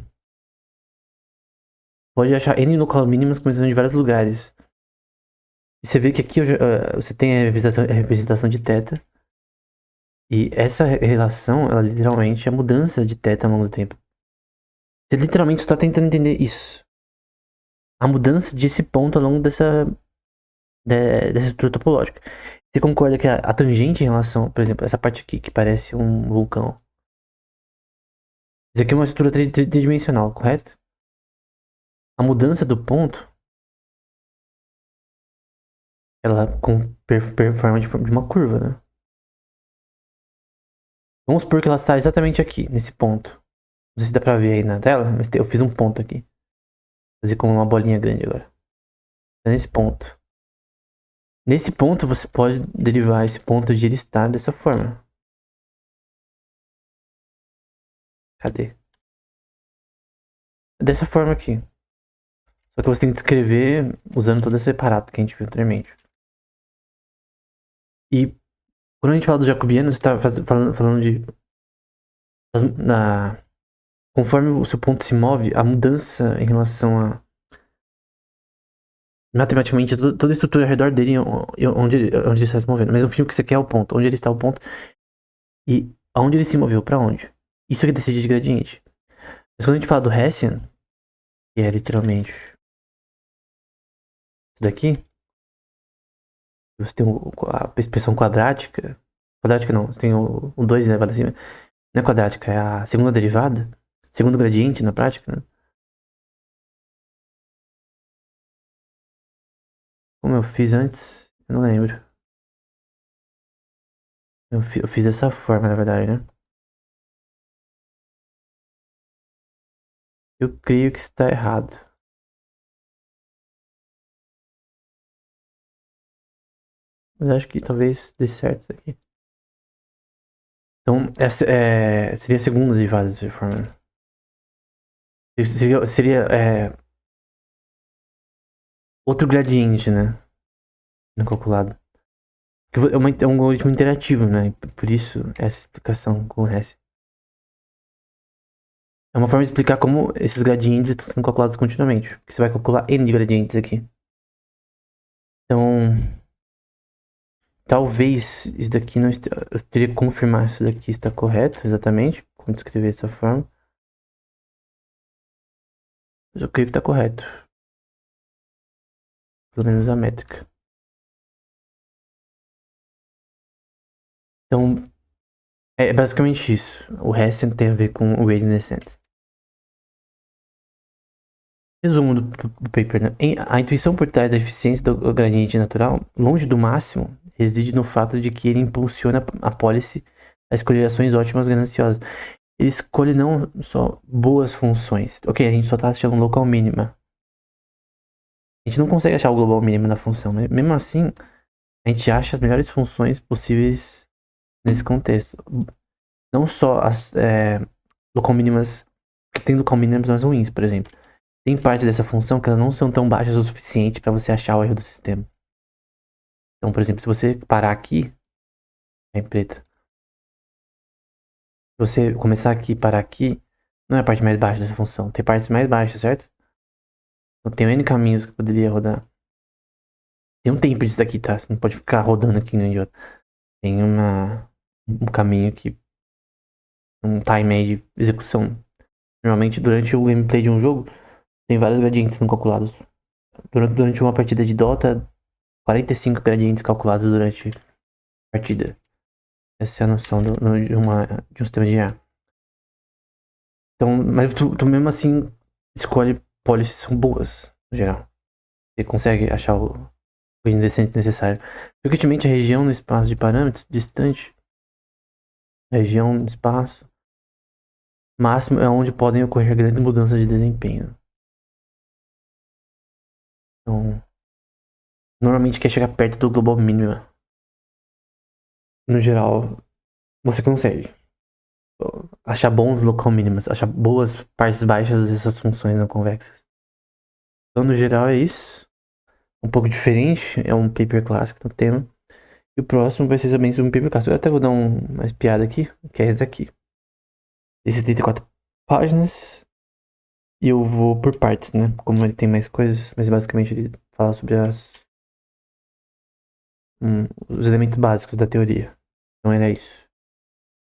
Pode achar N núcleos mínimos começando de vários lugares. E você vê que aqui você tem a representação de θ. E essa relação, ela literalmente é a mudança de θ ao longo do tempo. Você literalmente está tentando entender isso. A mudança desse ponto ao longo dessa estrutura topológica. Você concorda que a tangente em relação, por exemplo, essa parte aqui que parece um vulcão. Isso aqui é uma estrutura tridimensional, correto? A mudança do ponto, ela performa de uma curva, né? Vamos supor que ela está exatamente aqui, nesse ponto. Não sei se dá pra ver aí na tela, mas eu fiz um ponto aqui. Vou fazer como uma bolinha grande agora. Tá nesse ponto. Nesse ponto você pode derivar esse ponto de ele estar dessa forma. Cadê? Dessa forma aqui. Só que você tem que descrever usando todo esse aparato que a gente viu anteriormente. E quando a gente fala do jacobiano, você está falando de... Conforme o seu ponto se move, a mudança em relação a... Matematicamente, toda a estrutura ao redor dele, onde ele está se movendo. Mas no fim, o que você quer é o ponto. Onde ele está o ponto. E aonde ele se moveu, pra onde. Isso que decide de gradiente. Mas quando a gente fala do Hessian, que é literalmente isso daqui, você tem a expressão quadrática. Quadrática não, você tem o 2 elevado acima. Não é quadrática, é a segunda derivada. Segundo gradiente na prática, né? Como eu fiz antes, eu não lembro. Eu fiz dessa forma, na verdade, né? Eu creio que está errado. Mas acho que talvez dê certo isso aqui. Então, essa seria a segunda derivada dessa forma, né? Seria outro gradiente, né? No calculado. É um algoritmo interativo, né? Por isso, essa explicação com o Hess. É uma forma de explicar como esses gradientes estão sendo calculados continuamente. Porque você vai calcular N de gradientes aqui. Então, talvez isso daqui não esteja... Eu teria que confirmar se isso daqui está correto, exatamente. Como descrever dessa forma. Mas eu creio que está correto. Pelo menos a métrica. Então, é basicamente isso. O Hessian tem a ver com o gradient descent. Resumo do paper, né? A intuição por trás da eficiência do gradiente natural, longe do máximo, reside no fato de que ele impulsiona a pólice a escolher ações ótimas gananciosas. Ele escolhe não só boas funções. Ok, a gente só tá achando um local mínima. A gente não consegue achar o global mínimo da função, mas mesmo assim, a gente acha as melhores funções possíveis nesse contexto. Não só as local mínimas, que tem local mínimas mais ruins, por exemplo. Tem parte dessa função que elas não são tão baixas o suficiente para você achar o erro do sistema. Então, por exemplo, se você parar aqui, é em preto. Se você começar aqui e parar aqui, não é a parte mais baixa dessa função. Tem partes mais baixas, certo? Então tem N caminhos que poderia rodar. Tem um tempo disso daqui, tá? Você não pode ficar rodando aqui no idiota. Tem um caminho que... Um time aí de execução. Normalmente, durante o gameplay de um jogo, tem vários gradientes sendo calculados. Durante uma partida de Dota, 45 gradientes calculados durante a partida. Essa é a noção de um sistema de IA. Então, mas tu mesmo assim escolhe policies que são boas, no geral. Você consegue achar o indecente necessário. Frequentemente a região no espaço de parâmetros distante, a região no espaço máximo é onde podem ocorrer grandes mudanças de desempenho. Então, normalmente quer chegar perto do global mínimo. No geral, você consegue achar bons local mínimos, achar boas partes baixas dessas funções não convexas. Então, no geral, é isso. Um pouco diferente, é um paper clássico no tema. E o próximo vai ser também sobre um paper clássico. Eu até vou dar uma espiada aqui, que é esse daqui. Esse 34 páginas. E eu vou por partes, né? Como ele tem mais coisas, mas basicamente ele fala sobre os elementos básicos da teoria. Então era isso.